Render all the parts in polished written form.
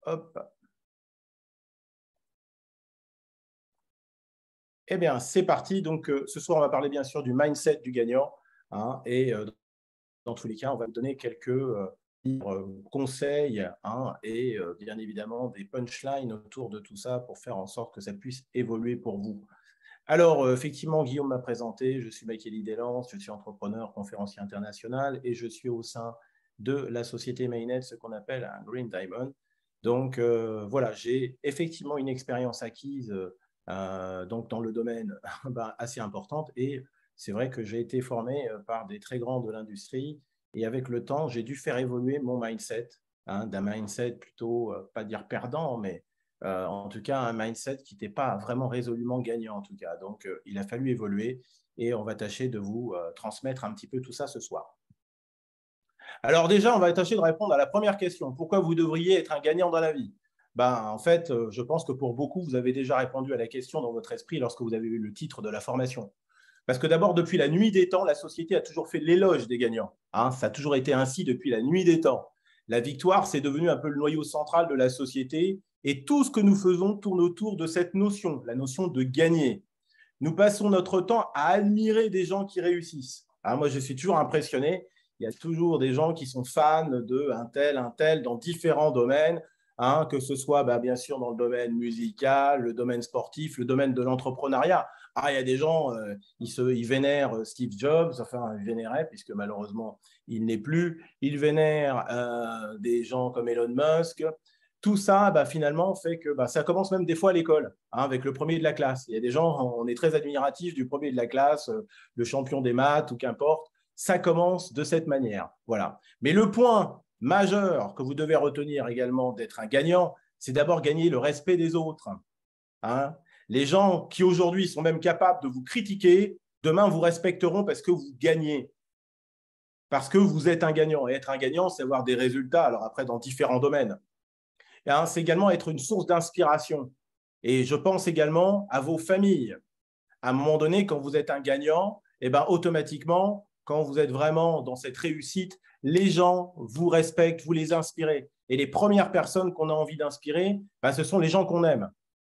Hop. Eh bien, c'est parti. Donc, ce soir, on va parler bien sûr du mindset du gagnant, hein, et dans tous les cas, on va vous donner quelques conseils, hein, et bien évidemment des punchlines autour de tout ça pour faire en sorte que ça puisse évoluer pour vous. Alors, effectivement, Guillaume m'a présenté. Je suis Michael Delance, je suis entrepreneur, conférencier international et je suis au sein de la société Mainnet, ce qu'on appelle un Green Diamond. Donc, voilà, j'ai effectivement une expérience acquise donc dans le domaine assez importante et c'est vrai que j'ai été formé par des très grands de l'industrie et avec le temps, j'ai dû faire évoluer mon mindset, hein, d'un mindset plutôt, pas dire perdant, mais en tout cas un mindset qui n'était pas vraiment résolument gagnant en tout cas. Donc, il a fallu évoluer et on va tâcher de vous transmettre un petit peu tout ça ce soir. Alors déjà, on va tâcher de répondre à la première question. Pourquoi vous devriez être un gagnant dans la vie? En fait, je pense que pour beaucoup, vous avez déjà répondu à la question dans votre esprit lorsque vous avez eu le titre de la formation. Parce que d'abord, depuis la nuit des temps, la société a toujours fait l'éloge des gagnants. Hein, ça a toujours été ainsi depuis la nuit des temps. La victoire, c'est devenu un peu le noyau central de la société et tout ce que nous faisons tourne autour de cette notion, la notion de gagner. Nous passons notre temps à admirer des gens qui réussissent. Alors moi, je suis toujours impressionné. Il y a toujours des gens qui sont fans de un tel, dans différents domaines, hein, que ce soit bien sûr dans le domaine musical, le domaine sportif, le domaine de l'entrepreneuriat. Ah, il y a des gens, ils vénèrent Steve Jobs, enfin, ils vénéraient, puisque malheureusement, il n'est plus. Ils vénèrent des gens comme Elon Musk. Tout ça, finalement, fait que ça commence même des fois à l'école, hein, avec le premier de la classe. Il y a des gens, on est très admiratifs du premier de la classe, le champion des maths ou qu'importe. Ça commence de cette manière. Voilà. Mais le point majeur que vous devez retenir également d'être un gagnant, c'est d'abord gagner le respect des autres. Hein. Les gens qui aujourd'hui sont même capables de vous critiquer, demain vous respecteront parce que vous gagnez. Parce que vous êtes un gagnant. Et être un gagnant, c'est avoir des résultats, alors après, dans différents domaines. Hein, c'est également être une source d'inspiration. Et je pense également à vos familles. À un moment donné, quand vous êtes un gagnant, automatiquement, quand vous êtes vraiment dans cette réussite, les gens vous respectent, vous les inspirez. Et les premières personnes qu'on a envie d'inspirer, ce sont les gens qu'on aime,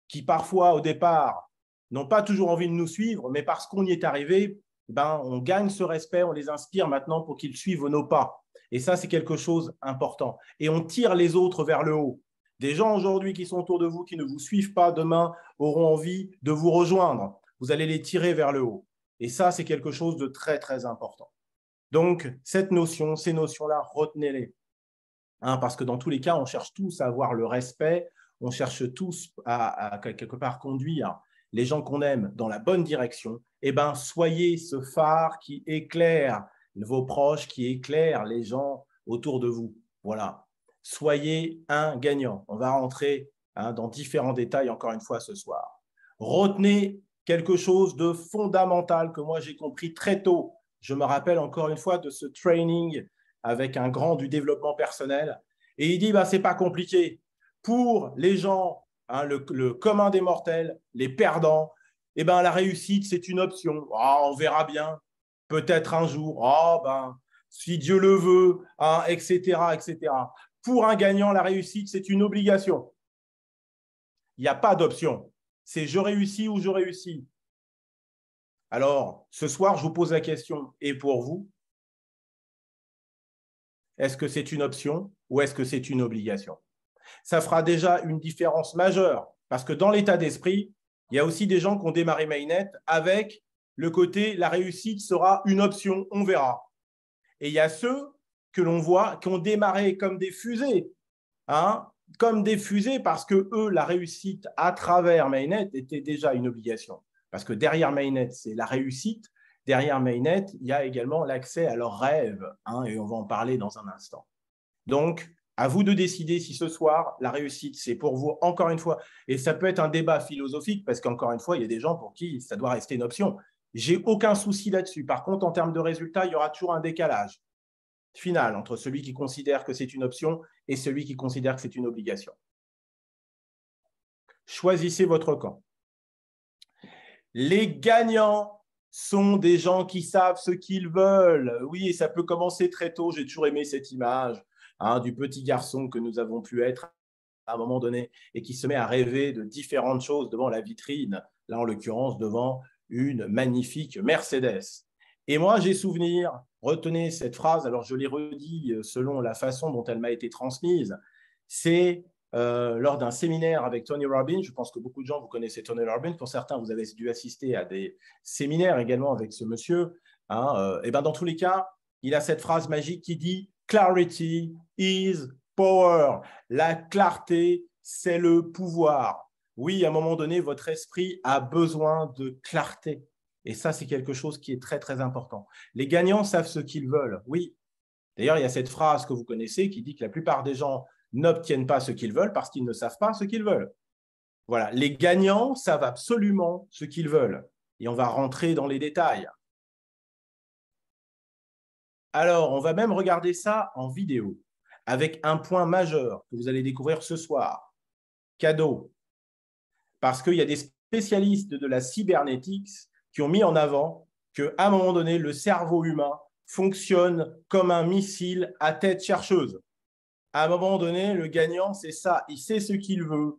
qui parfois, au départ, n'ont pas toujours envie de nous suivre, mais parce qu'on y est arrivé, on gagne ce respect, on les inspire maintenant pour qu'ils suivent nos pas. Et ça, c'est quelque chose d'important. Et on tire les autres vers le haut. Des gens aujourd'hui qui sont autour de vous, qui ne vous suivent pas demain, auront envie de vous rejoindre. Vous allez les tirer vers le haut. Et ça, c'est quelque chose de très, très important. Donc, cette notion, ces notions-là, retenez-les. Hein, parce que dans tous les cas, on cherche tous à avoir le respect, on cherche tous à quelque part conduire les gens qu'on aime dans la bonne direction. Soyez ce phare qui éclaire vos proches, qui éclaire les gens autour de vous. Voilà. Soyez un gagnant. On va rentrer dans différents détails encore une fois ce soir. Retenez quelque chose de fondamental que moi j'ai compris très tôt. Je me rappelle encore une fois de ce training avec un grand du développement personnel. Et il dit, c'est pas compliqué. Pour les gens, le commun des mortels, les perdants, la réussite, c'est une option. On verra bien. Peut-être un jour. Si Dieu le veut, etc., etc. Pour un gagnant, la réussite, c'est une obligation. Il n'y a pas d'option. C'est je réussis ou je réussis. Alors, ce soir, je vous pose la question, et pour vous, est-ce que c'est une option ou est-ce que c'est une obligation? Ça fera déjà une différence majeure parce que dans l'état d'esprit, il y a aussi des gens qui ont démarré Mainnet avec le côté la réussite sera une option, on verra. Et il y a ceux que l'on voit qui ont démarré comme des fusées, hein, comme des fusées parce que eux, la réussite à travers Mainnet était déjà une obligation. Parce que derrière Mainnet, c'est la réussite. Derrière Mainnet, il y a également l'accès à leurs rêves, hein, et on va en parler dans un instant. Donc, à vous de décider si ce soir, la réussite, c'est pour vous, encore une fois, et ça peut être un débat philosophique, parce qu'encore une fois, il y a des gens pour qui ça doit rester une option. J'ai aucun souci là-dessus. Par contre, en termes de résultats, il y aura toujours un décalage final entre celui qui considère que c'est une option et celui qui considère que c'est une obligation. Choisissez votre camp. Les gagnants sont des gens qui savent ce qu'ils veulent. Oui, et ça peut commencer très tôt. J'ai toujours aimé cette image, hein, du petit garçon que nous avons pu être à un moment donné et qui se met à rêver de différentes choses devant la vitrine, là en l'occurrence devant une magnifique Mercedes. Et moi, j'ai souvenir, retenez cette phrase, alors je l'ai redit selon la façon dont elle m'a été transmise, c'est lors d'un séminaire avec Tony Robbins. Je pense que beaucoup de gens, vous connaissez Tony Robbins, pour certains, vous avez dû assister à des séminaires également avec ce monsieur. Hein, et ben dans tous les cas, il a cette phrase magique qui dit « Clarity is power ». La clarté, c'est le pouvoir. Oui, à un moment donné, votre esprit a besoin de clarté. Et ça, c'est quelque chose qui est très, très important. Les gagnants savent ce qu'ils veulent, oui. D'ailleurs, il y a cette phrase que vous connaissez qui dit que la plupart des gens n'obtiennent pas ce qu'ils veulent parce qu'ils ne savent pas ce qu'ils veulent. Voilà, les gagnants savent absolument ce qu'ils veulent. Et on va rentrer dans les détails. Alors, on va même regarder ça en vidéo avec un point majeur que vous allez découvrir ce soir. Cadeau. Parce qu'il y a des spécialistes de la cybernétique qui ont mis en avant qu'à un moment donné, le cerveau humain fonctionne comme un missile à tête chercheuse. À un moment donné, le gagnant, c'est ça, il sait ce qu'il veut.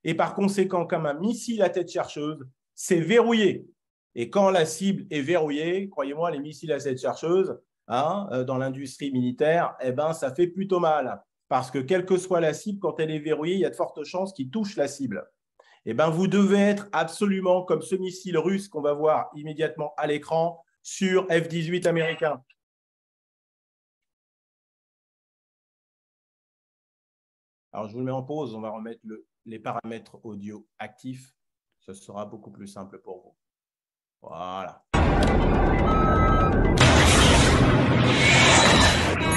Et par conséquent, comme un missile à tête chercheuse, c'est verrouillé. Et quand la cible est verrouillée, croyez-moi, les missiles à tête chercheuse, dans l'industrie militaire, eh ben, ça fait plutôt mal. Parce que quelle que soit la cible, quand elle est verrouillée, il y a de fortes chances qu'il touche la cible. Eh ben, vous devez être absolument comme ce missile russe qu'on va voir immédiatement à l'écran sur F-18 américain. Alors, je vous le mets en pause, on va remettre les paramètres audio actifs. Ce sera beaucoup plus simple pour vous. Voilà.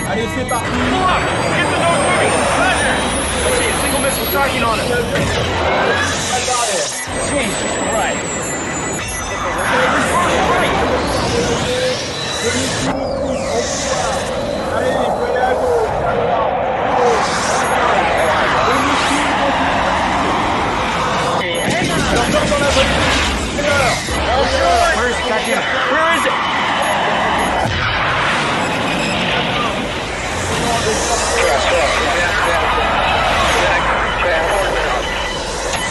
Allez, c'est parti. Allez, il faut aller à gauche, à droite. Where is it?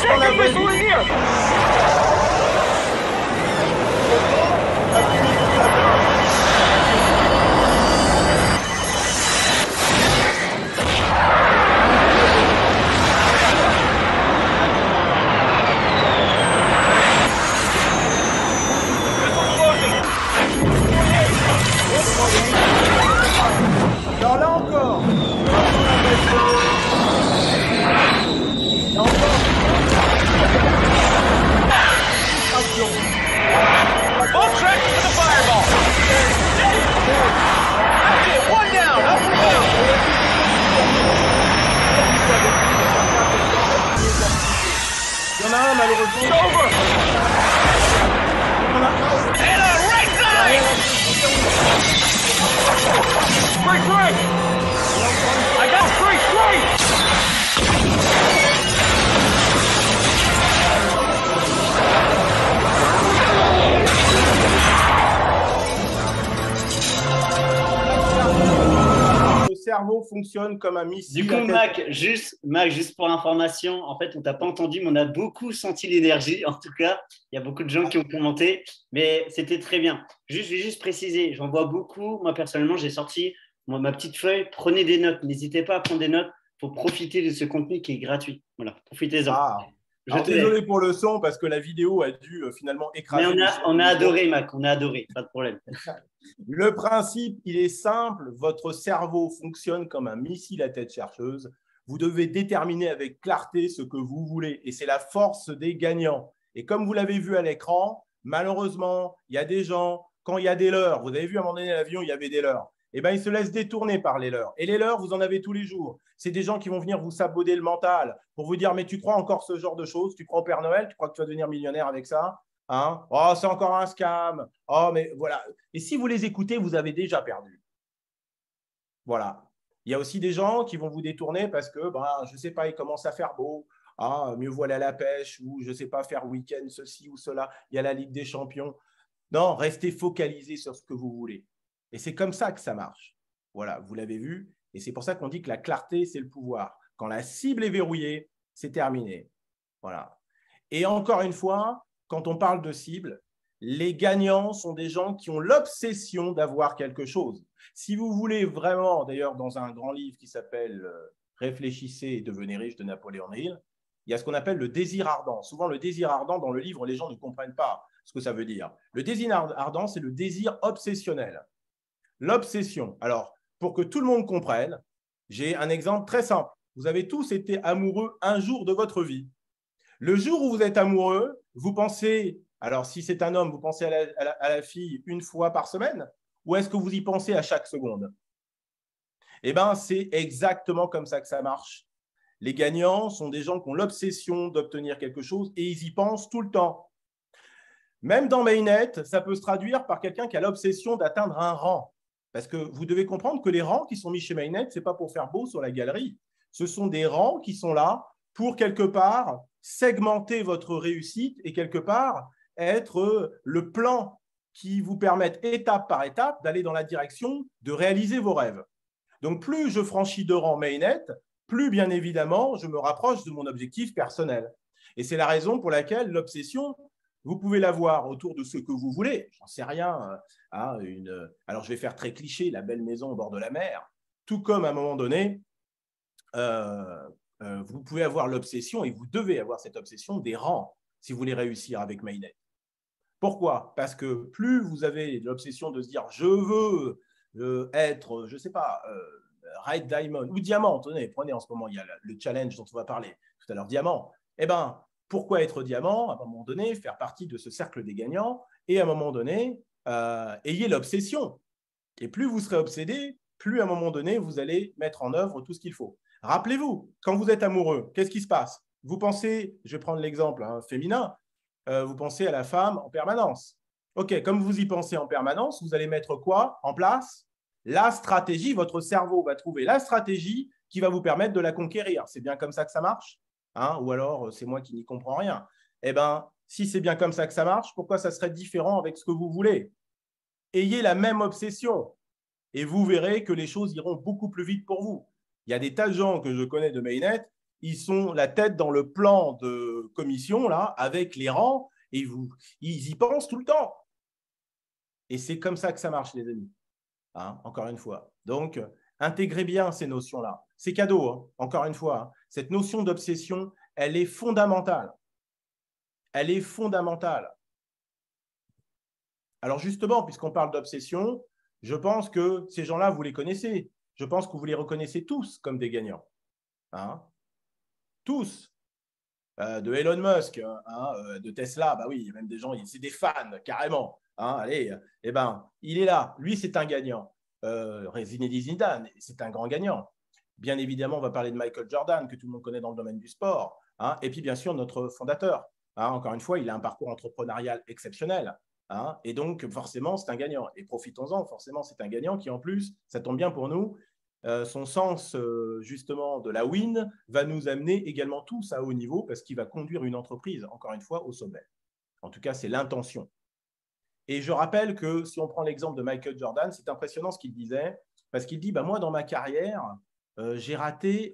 Sacrifice over here! Alors là encore, both tracks to the fireball. That's it, one down, up and down. Il y en a un malheureusement. It's over. And on right side. Free three. I got free three. Le cerveau fonctionne comme un missile. Du coup, Mac, juste pour l'information, en fait, on t'a pas entendu, mais on a beaucoup senti l'énergie. En tout cas, il y a beaucoup de gens qui ont commenté, mais c'était très bien. Je vais juste préciser, j'en vois beaucoup. Moi, personnellement, j'ai sorti ma petite feuille. Prenez des notes. N'hésitez pas à prendre des notes pour profiter de ce contenu qui est gratuit. Voilà, profitez-en. Alors, désolé pour le son parce que la vidéo a dû finalement écraser. Mais on a adoré, Mac, on a adoré, pas de problème. Le principe, il est simple. Votre cerveau fonctionne comme un missile à tête chercheuse. Vous devez déterminer avec clarté ce que vous voulez. Et c'est la force des gagnants. Et comme vous l'avez vu à l'écran, malheureusement, il y a des gens, quand il y a des leurres, vous avez vu à un moment donné à l'avion, il y avait des leurres. Eh bien, ils se laissent détourner par les leurs. Et les leurs, vous en avez tous les jours. C'est des gens qui vont venir vous saboter le mental pour vous dire « Mais tu crois encore ce genre de choses? Tu crois au Père Noël? Tu crois que tu vas devenir millionnaire avec ça? Hein? Oh, c'est encore un scam. Oh, mais voilà. » Et si vous les écoutez, vous avez déjà perdu. Voilà. Il y a aussi des gens qui vont vous détourner parce que, je ne sais pas, il commence à faire beau. Ah, mieux vaut aller à la pêche ou, je ne sais pas, faire week-end, ceci ou cela. Il y a la Ligue des Champions. Non, restez focalisés sur ce que vous voulez. Et c'est comme ça que ça marche. Voilà, vous l'avez vu. Et c'est pour ça qu'on dit que la clarté, c'est le pouvoir. Quand la cible est verrouillée, c'est terminé. Voilà. Et encore une fois, quand on parle de cible, les gagnants sont des gens qui ont l'obsession d'avoir quelque chose. Si vous voulez vraiment, d'ailleurs, dans un grand livre qui s'appelle Réfléchissez et devenez riche de Napoléon Hill, il y a ce qu'on appelle le désir ardent. Souvent, le désir ardent, dans le livre, les gens ne comprennent pas ce que ça veut dire. Le désir ardent, c'est le désir obsessionnel. L'obsession. Alors, pour que tout le monde comprenne, j'ai un exemple très simple. Vous avez tous été amoureux un jour de votre vie. Le jour où vous êtes amoureux, vous pensez, alors si c'est un homme, vous pensez à la fille une fois par semaine, ou est-ce que vous y pensez à chaque seconde? Eh bien, c'est exactement comme ça que ça marche. Les gagnants sont des gens qui ont l'obsession d'obtenir quelque chose et ils y pensent tout le temps. Même dans Mainnet, ça peut se traduire par quelqu'un qui a l'obsession d'atteindre un rang. Parce que vous devez comprendre que les rangs qui sont mis chez Mainnet, ce n'est pas pour faire beau sur la galerie. Ce sont des rangs qui sont là pour quelque part segmenter votre réussite et quelque part être le plan qui vous permette étape par étape d'aller dans la direction de réaliser vos rêves. Donc plus je franchis de rangs Mainnet, plus bien évidemment je me rapproche de mon objectif personnel. Et c'est la raison pour laquelle l'obsession, vous pouvez l'avoir autour de ce que vous voulez. J'en sais rien. Alors je vais faire très cliché, la belle maison au bord de la mer. Tout comme à un moment donné, vous pouvez avoir l'obsession, et vous devez avoir cette obsession, des rangs, si vous voulez réussir avec Mainnet. Pourquoi? Parce que plus vous avez l'obsession de se dire je veux être, je ne sais pas, Red Diamond ou Diamant, prenez en ce moment, il y a le challenge dont on va parler tout à l'heure, Diamant. Eh bien, pourquoi être diamant? À un moment donné, faire partie de ce cercle des gagnants, et à un moment donné, ayez l'obsession. Et plus vous serez obsédé, plus à un moment donné, vous allez mettre en œuvre tout ce qu'il faut. Rappelez-vous, quand vous êtes amoureux, qu'est-ce qui se passe? Vous pensez, je vais prendre l'exemple féminin, vous pensez à la femme en permanence. OK, comme vous y pensez en permanence, vous allez mettre quoi en place? La stratégie, votre cerveau va trouver la stratégie qui va vous permettre de la conquérir. C'est bien comme ça que ça marche? Ou alors, c'est moi qui n'y comprends rien. Eh bien, si c'est bien comme ça que ça marche, pourquoi ça serait différent avec ce que vous voulez? Ayez la même obsession et vous verrez que les choses iront beaucoup plus vite pour vous. Il y a des tas de gens que je connais de Mainnet, ils sont la tête dans le plan de commission, là, avec les rangs, et ils y pensent tout le temps. Et c'est comme ça que ça marche, les amis. Encore une fois. Donc, intégrez bien ces notions-là. C'est cadeau, encore une fois. Cette notion d'obsession, elle est fondamentale. Elle est fondamentale. Alors justement, puisqu'on parle d'obsession, je pense que ces gens-là, vous les connaissez. Je pense que vous les reconnaissez tous comme des gagnants. Tous. De Elon Musk, de Tesla, bah oui, il y a même des gens, c'est des fans, carrément. Allez, eh ben, il est là. Lui, c'est un gagnant. Zinedine Zidane, c'est un grand gagnant. Bien évidemment, on va parler de Michael Jordan, que tout le monde connaît dans le domaine du sport. Et puis, bien sûr, notre fondateur. Encore une fois, il a un parcours entrepreneurial exceptionnel. Et donc, forcément, c'est un gagnant. Et profitons-en, forcément, c'est un gagnant qui, en plus, ça tombe bien pour nous, son sens justement de la win va nous amener également tous à haut niveau parce qu'il va conduire une entreprise, encore une fois, au sommet. En tout cas, c'est l'intention. Et je rappelle que si on prend l'exemple de Michael Jordan, c'est impressionnant ce qu'il disait, parce qu'il dit, moi, dans ma carrière, j'ai raté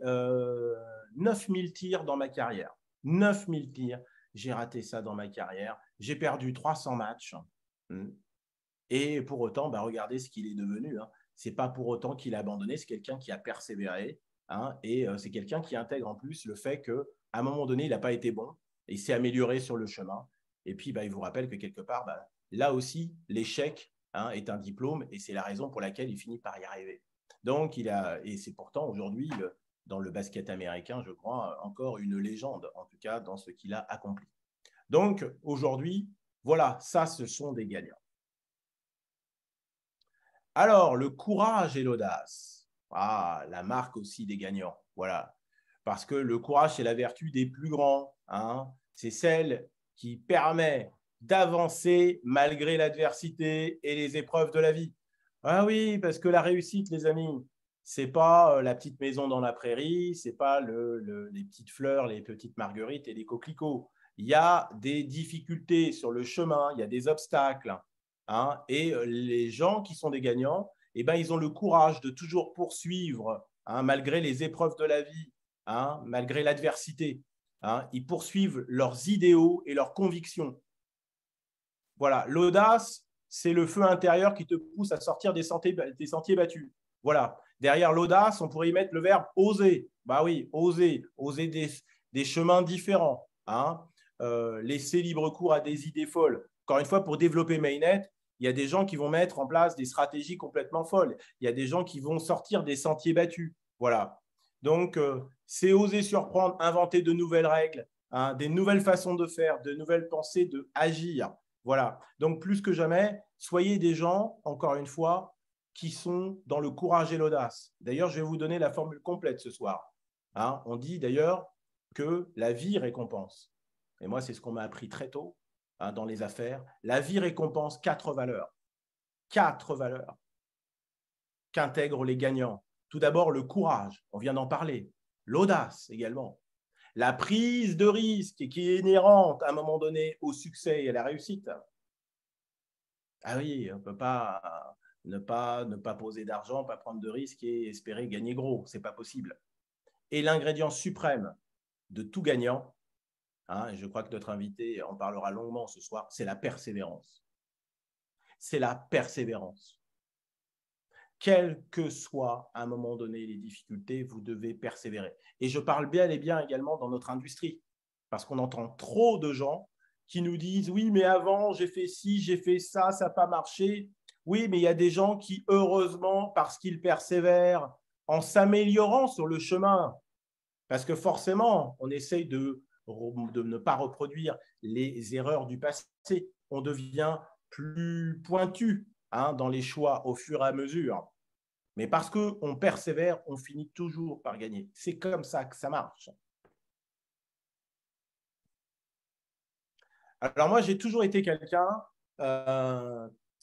9000 tirs dans ma carrière. 9000 tirs, j'ai raté ça dans ma carrière. J'ai perdu 300 matchs. Et pour autant, regardez ce qu'il est devenu. Ce n'est pas pour autant qu'il a abandonné, c'est quelqu'un qui a persévéré. Et c'est quelqu'un qui intègre en plus le fait qu'à un moment donné, il n'a pas été bon et il s'est amélioré sur le chemin. Et puis, il vous rappelle que quelque part, là aussi, l'échec est un diplôme et c'est la raison pour laquelle il finit par y arriver. Donc, et c'est pourtant aujourd'hui, dans le basket américain, je crois, encore une légende, en tout cas dans ce qu'il a accompli. Donc, aujourd'hui, voilà, ça, ce sont des gagnants. Alors, le courage et l'audace. La marque aussi des gagnants. Voilà. Parce que le courage, c'est la vertu des plus grands. C'est celle qui permet d'avancer malgré l'adversité et les épreuves de la vie. Ah oui, parce que la réussite, les amis, c'est pas la petite maison dans la prairie, c'est pas les petites fleurs, les petites marguerites et les coquelicots. Il y a des difficultés sur le chemin, il y a des obstacles. Et les gens qui sont des gagnants, ils ont le courage de toujours poursuivre, malgré les épreuves de la vie, hein, malgré l'adversité. Hein, ils poursuivent leurs idéaux et leurs convictions. Voilà, l'audace, c'est le feu intérieur qui te pousse à sortir des sentiers battus. Voilà, derrière l'audace, on pourrait y mettre le verbe oser. Bah oui, oser des chemins différents. Hein, laisser libre cours à des idées folles. Encore une fois, pour développer Mainnet, il y a des gens qui vont mettre en place des stratégies complètement folles. Il y a des gens qui vont sortir des sentiers battus. Voilà. Donc, c'est oser surprendre, inventer de nouvelles règles, hein, des nouvelles façons de faire, de nouvelles pensées, de agir. Voilà. Donc, plus que jamais, soyez des gens, encore une fois, qui sont dans le courage et l'audace. D'ailleurs, je vais vous donner la formule complète ce soir. Hein, on dit d'ailleurs que la vie récompense. Et moi, c'est ce qu'on m'a appris très tôt, hein, dans les affaires. La vie récompense 4 valeurs. 4 valeurs qu'intègrent les gagnants. Tout d'abord, le courage, on vient d'en parler. L'audace également. La prise de risque qui est inhérente à un moment donné au succès et à la réussite. Ah oui, on ne peut pas ne pas poser d'argent, pas prendre de risques et espérer gagner gros. Ce n'est pas possible. Et l'ingrédient suprême de tout gagnant, hein, et je crois que notre invité en parlera longuement ce soir, c'est la persévérance. C'est la persévérance. Quelles que soient à un moment donné les difficultés, vous devez persévérer. Et je parle bien et bien également dans notre industrie, parce qu'on entend trop de gens qui nous disent « Oui, mais avant, j'ai fait ci, j'ai fait ça, ça n'a pas marché. » Oui, mais il y a des gens qui, heureusement, parce qu'ils persévèrent en s'améliorant sur le chemin, parce que forcément, on essaye de ne pas reproduire les erreurs du passé. On devient plus pointu, hein, dans les choix au fur et à mesure. Mais parce qu'on persévère, on finit toujours par gagner. C'est comme ça que ça marche. Alors moi, j'ai toujours été quelqu'un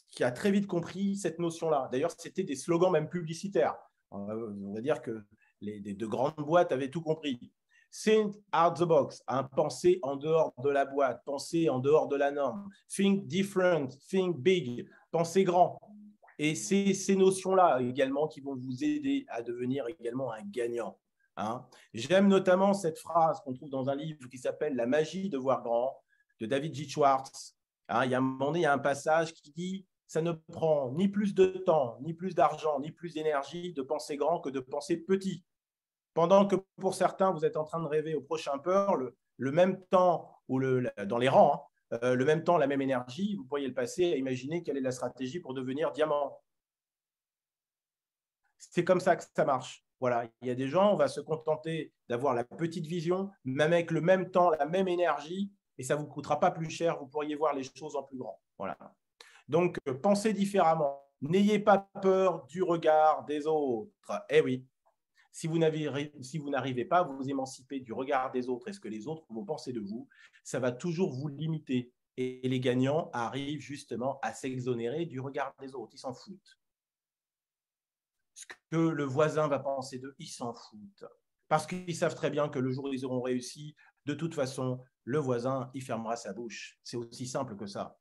qui a très vite compris cette notion-là. D'ailleurs, c'était des slogans même publicitaires. On va dire que les de grandes boîtes avaient tout compris. Think out the box, hein, penser en dehors de la boîte, penser en dehors de la norme. Think different, think big, penser grand. Et c'est ces notions-là également qui vont vous aider à devenir également un gagnant. Hein. J'aime notamment cette phrase qu'on trouve dans un livre qui s'appelle « La magie de voir grand » de David J. Schwartz. Hein, il y a un moment donné, il y a un passage qui dit « Ça ne prend ni plus de temps, ni plus d'argent, ni plus d'énergie de penser grand que de penser petit. » Pendant que pour certains, vous êtes en train de rêver au prochain Pearl, le même temps, ou dans les rangs, hein, le même temps, la même énergie, vous pourriez le passer à imaginer quelle est la stratégie pour devenir diamant. C'est comme ça que ça marche. Voilà, il y a des gens, on va se contenter d'avoir la petite vision, même avec le même temps, la même énergie, et ça ne vous coûtera pas plus cher, vous pourriez voir les choses en plus grand. Voilà. Donc, pensez différemment. N'ayez pas peur du regard des autres. Eh oui, si vous n'arrivez pas à vous émanciper du regard des autres et ce que les autres vont penser de vous, ça va toujours vous limiter. Et les gagnants arrivent justement à s'exonérer du regard des autres. Ils s'en foutent. Ce que le voisin va penser d'eux, ils s'en foutent. Parce qu'ils savent très bien que le jour où ils auront réussi, de toute façon, le voisin, il fermera sa bouche. C'est aussi simple que ça.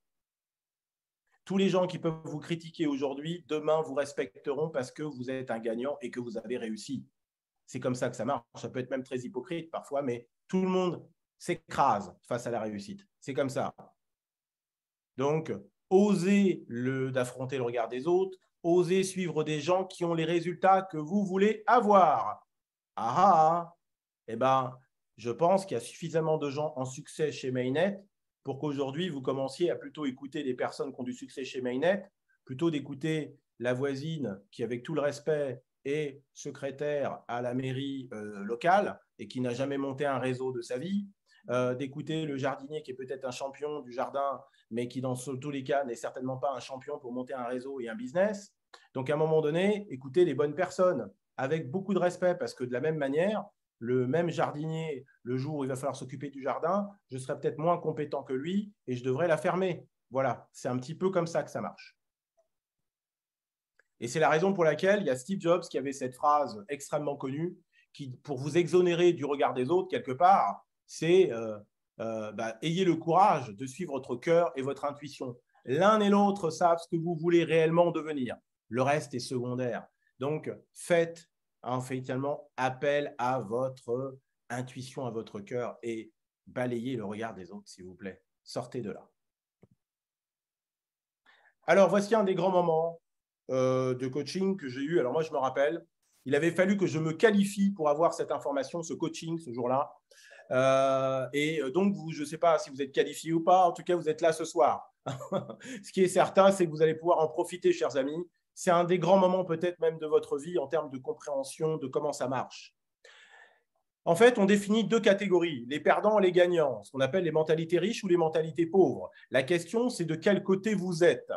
Tous les gens qui peuvent vous critiquer aujourd'hui, demain vous respecteront parce que vous êtes un gagnant et que vous avez réussi. C'est comme ça que ça marche. Ça peut être même très hypocrite parfois, mais tout le monde s'écrase face à la réussite. C'est comme ça. Donc, osez d'affronter le regard des autres, osez suivre des gens qui ont les résultats que vous voulez avoir. Ah, eh bien, je pense qu'il y a suffisamment de gens en succès chez Mainnet pour qu'aujourd'hui, vous commenciez à plutôt écouter des personnes qui ont du succès chez Mainnet, plutôt d'écouter la voisine qui, avec tout le respect, est secrétaire à la mairie locale et qui n'a jamais monté un réseau de sa vie, d'écouter le jardinier qui est peut-être un champion du jardin, mais qui, dans tous les cas, n'est certainement pas un champion pour monter un réseau et un business. Donc, à un moment donné, écoutez les bonnes personnes avec beaucoup de respect, parce que de la même manière, le même jardinier, le jour où il va falloir s'occuper du jardin, je serai peut-être moins compétent que lui et je devrais la fermer. Voilà, c'est un petit peu comme ça que ça marche. Et c'est la raison pour laquelle il y a Steve Jobs qui avait cette phrase extrêmement connue, qui, pour vous exonérer du regard des autres, quelque part, c'est ayez le courage de suivre votre cœur et votre intuition. L'un et l'autre savent ce que vous voulez réellement devenir. Le reste est secondaire. Donc, faites On fait finalement appel à votre intuition, à votre cœur et balayez le regard des autres, s'il vous plaît. Sortez de là. Alors, voici un des grands moments de coaching que j'ai eu. Alors, moi, je me rappelle, il avait fallu que je me qualifie pour avoir cette information, ce coaching, ce jour-là. Et donc, je ne sais pas si vous êtes qualifié ou pas. En tout cas, vous êtes là ce soir. Ce qui est certain, c'est que vous allez pouvoir en profiter, chers amis. C'est un des grands moments peut-être même de votre vie en termes de compréhension de comment ça marche. En fait, on définit deux catégories, les perdants et les gagnants, ce qu'on appelle les mentalités riches ou les mentalités pauvres. La question, c'est de quel côté vous êtes.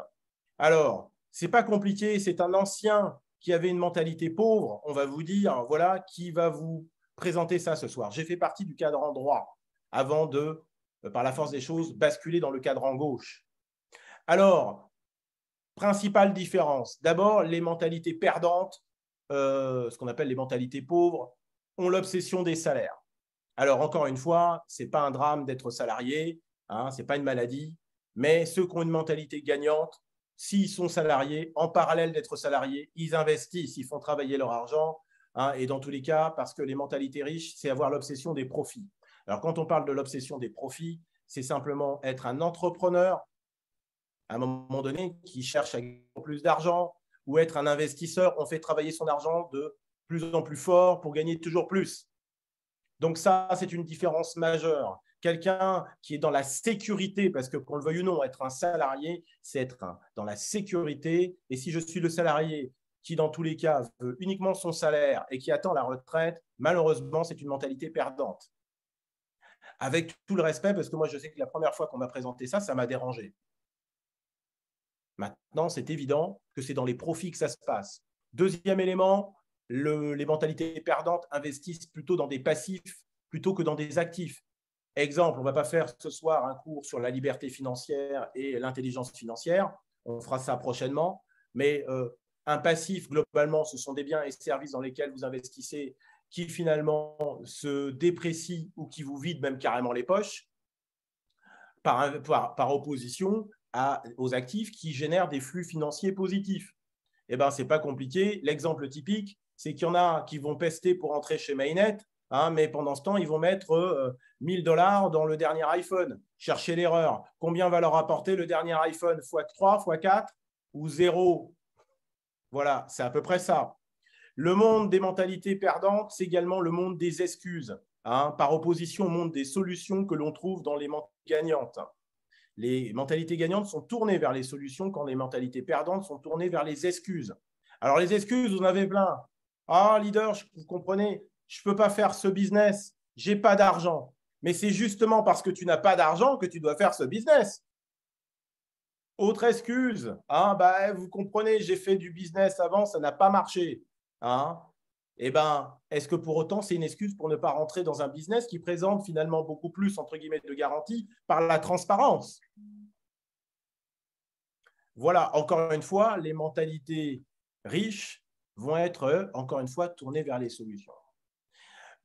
Alors, ce n'est pas compliqué, c'est un ancien qui avait une mentalité pauvre, on va vous dire, voilà, qui va vous présenter ça ce soir. J'ai fait partie du cadran droit avant de, par la force des choses, basculer dans le cadran gauche. Alors, principale différence. D'abord, les mentalités perdantes, ce qu'on appelle les mentalités pauvres, ont l'obsession des salaires. Alors, encore une fois, ce n'est pas un drame d'être salarié, hein, ce n'est pas une maladie, mais ceux qui ont une mentalité gagnante, s'ils sont salariés, en parallèle d'être salariés, ils investissent, ils font travailler leur argent, hein, et dans tous les cas, parce que les mentalités riches, c'est avoir l'obsession des profits. Alors, quand on parle de l'obsession des profits, c'est simplement être un entrepreneur, à un moment donné, qui cherche à gagner plus d'argent, ou être un investisseur, on fait travailler son argent de plus en plus fort pour gagner toujours plus. Donc ça, c'est une différence majeure. Quelqu'un qui est dans la sécurité, parce que qu'on le veuille ou non, être un salarié, c'est être dans la sécurité. Et si je suis le salarié qui, dans tous les cas, veut uniquement son salaire et qui attend la retraite, malheureusement, c'est une mentalité perdante. Avec tout le respect, parce que moi, je sais que la première fois qu'on m'a présenté ça, ça m'a dérangé. Maintenant, c'est évident que c'est dans les profits que ça se passe. Deuxième élément, les mentalités perdantes investissent plutôt dans des passifs plutôt que dans des actifs. Exemple, on ne va pas faire ce soir un cours sur la liberté financière et l'intelligence financière. On fera ça prochainement. Mais un passif, globalement, ce sont des biens et services dans lesquels vous investissez qui finalement se déprécient ou qui vous vident même carrément les poches par opposition aux actifs qui génèrent des flux financiers positifs. Eh bien, ce n'est pas compliqué. L'exemple typique, c'est qu'il y en a qui vont pester pour entrer chez Mainnet, hein, mais pendant ce temps, ils vont mettre 1000 $ dans le dernier iPhone. Cherchez l'erreur. Combien va leur apporter le dernier iPhone? x3, x4 ou 0? Voilà, c'est à peu près ça. Le monde des mentalités perdantes, c'est également le monde des excuses, hein, par opposition au monde des solutions que l'on trouve dans les mentalités gagnantes. Les mentalités gagnantes sont tournées vers les solutions quand les mentalités perdantes sont tournées vers les excuses. Alors, les excuses, vous en avez plein. Ah, leader, vous comprenez, je ne peux pas faire ce business, je n'ai pas d'argent. Mais c'est justement parce que tu n'as pas d'argent que tu dois faire ce business. Autre excuse, hein, bah, vous comprenez, j'ai fait du business avant, ça n'a pas marché. Hein. Eh ben, est-ce que pour autant, c'est une excuse pour ne pas rentrer dans un business qui présente finalement beaucoup plus, entre guillemets, de garantie par la transparence? Voilà, encore une fois, les mentalités riches vont être, encore une fois, tournées vers les solutions.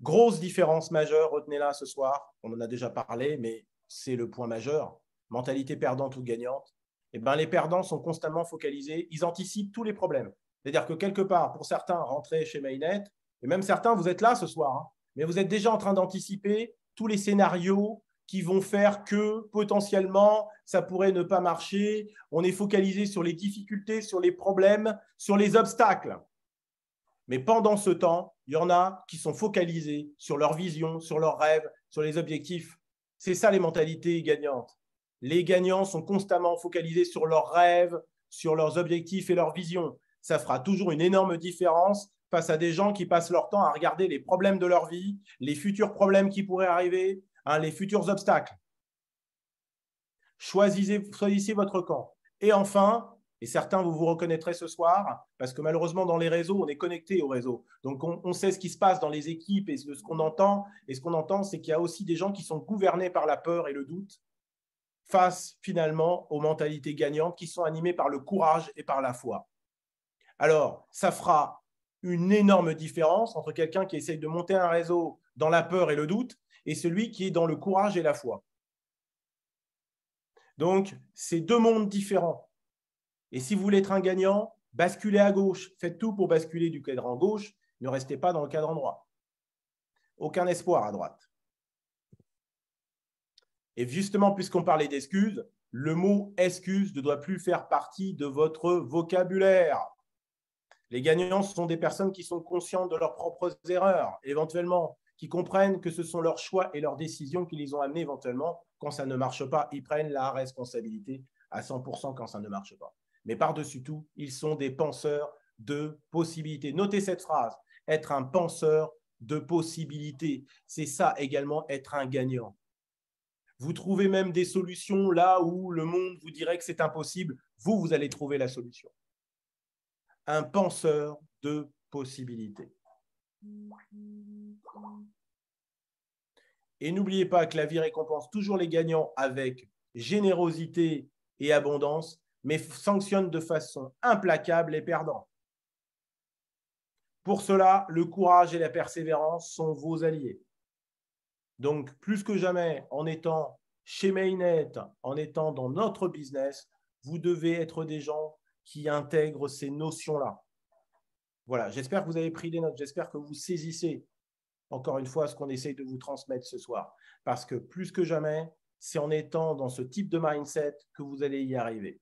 Grosse différence majeure, retenez-la ce soir, on en a déjà parlé, mais c'est le point majeur. Mentalité perdante ou gagnante, eh ben, les perdants sont constamment focalisés, ils anticipent tous les problèmes. C'est-à-dire que quelque part, pour certains, rentrer chez Mainnet, et même certains, vous êtes là ce soir, hein, mais vous êtes déjà en train d'anticiper tous les scénarios qui vont faire que potentiellement, ça pourrait ne pas marcher. On est focalisé sur les difficultés, sur les problèmes, sur les obstacles. Mais pendant ce temps, il y en a qui sont focalisés sur leur vision, sur leurs rêves, sur les objectifs. C'est ça les mentalités gagnantes. Les gagnants sont constamment focalisés sur leurs rêves, sur leurs objectifs et leurs visions. Ça fera toujours une énorme différence face à des gens qui passent leur temps à regarder les problèmes de leur vie, les futurs problèmes qui pourraient arriver, hein, les futurs obstacles. Choisissez votre camp. Et enfin, et certains, vous vous reconnaîtrez ce soir, parce que malheureusement, dans les réseaux, on est connecté au réseau. Donc, on sait ce qui se passe dans les équipes et ce qu'on entend. Et ce qu'on entend, c'est qu'il y a aussi des gens qui sont gouvernés par la peur et le doute face finalement aux mentalités gagnantes qui sont animées par le courage et par la foi. Alors, ça fera une énorme différence entre quelqu'un qui essaye de monter un réseau dans la peur et le doute et celui qui est dans le courage et la foi. Donc, c'est deux mondes différents. Et si vous voulez être un gagnant, basculez à gauche. Faites tout pour basculer du cadran gauche Ne restez pas dans le cadre droit. Aucun espoir à droite. Et justement, puisqu'on parlait d'excuses, le mot excuse ne doit plus faire partie de votre vocabulaire. Les gagnants sont des personnes qui sont conscientes de leurs propres erreurs, éventuellement, qui comprennent que ce sont leurs choix et leurs décisions qui les ont amenés éventuellement. Quand ça ne marche pas, ils prennent la responsabilité à 100% quand ça ne marche pas. Mais par-dessus tout, ils sont des penseurs de possibilités. Notez cette phrase, être un penseur de possibilités. C'est ça également être un gagnant. Vous trouvez même des solutions là où le monde vous dirait que c'est impossible. Vous, vous allez trouver la solution. Un penseur de possibilités. Et n'oubliez pas que la vie récompense toujours les gagnants avec générosité et abondance, mais sanctionne de façon implacable les perdants. Pour cela, le courage et la persévérance sont vos alliés. Donc, plus que jamais, en étant chez Mainnet, en étant dans notre business, vous devez être des gens qui intègrent ces notions-là. Voilà, j'espère que vous avez pris des notes, j'espère que vous saisissez encore une fois ce qu'on essaye de vous transmettre ce soir. Parce que plus que jamais, c'est en étant dans ce type de mindset que vous allez y arriver.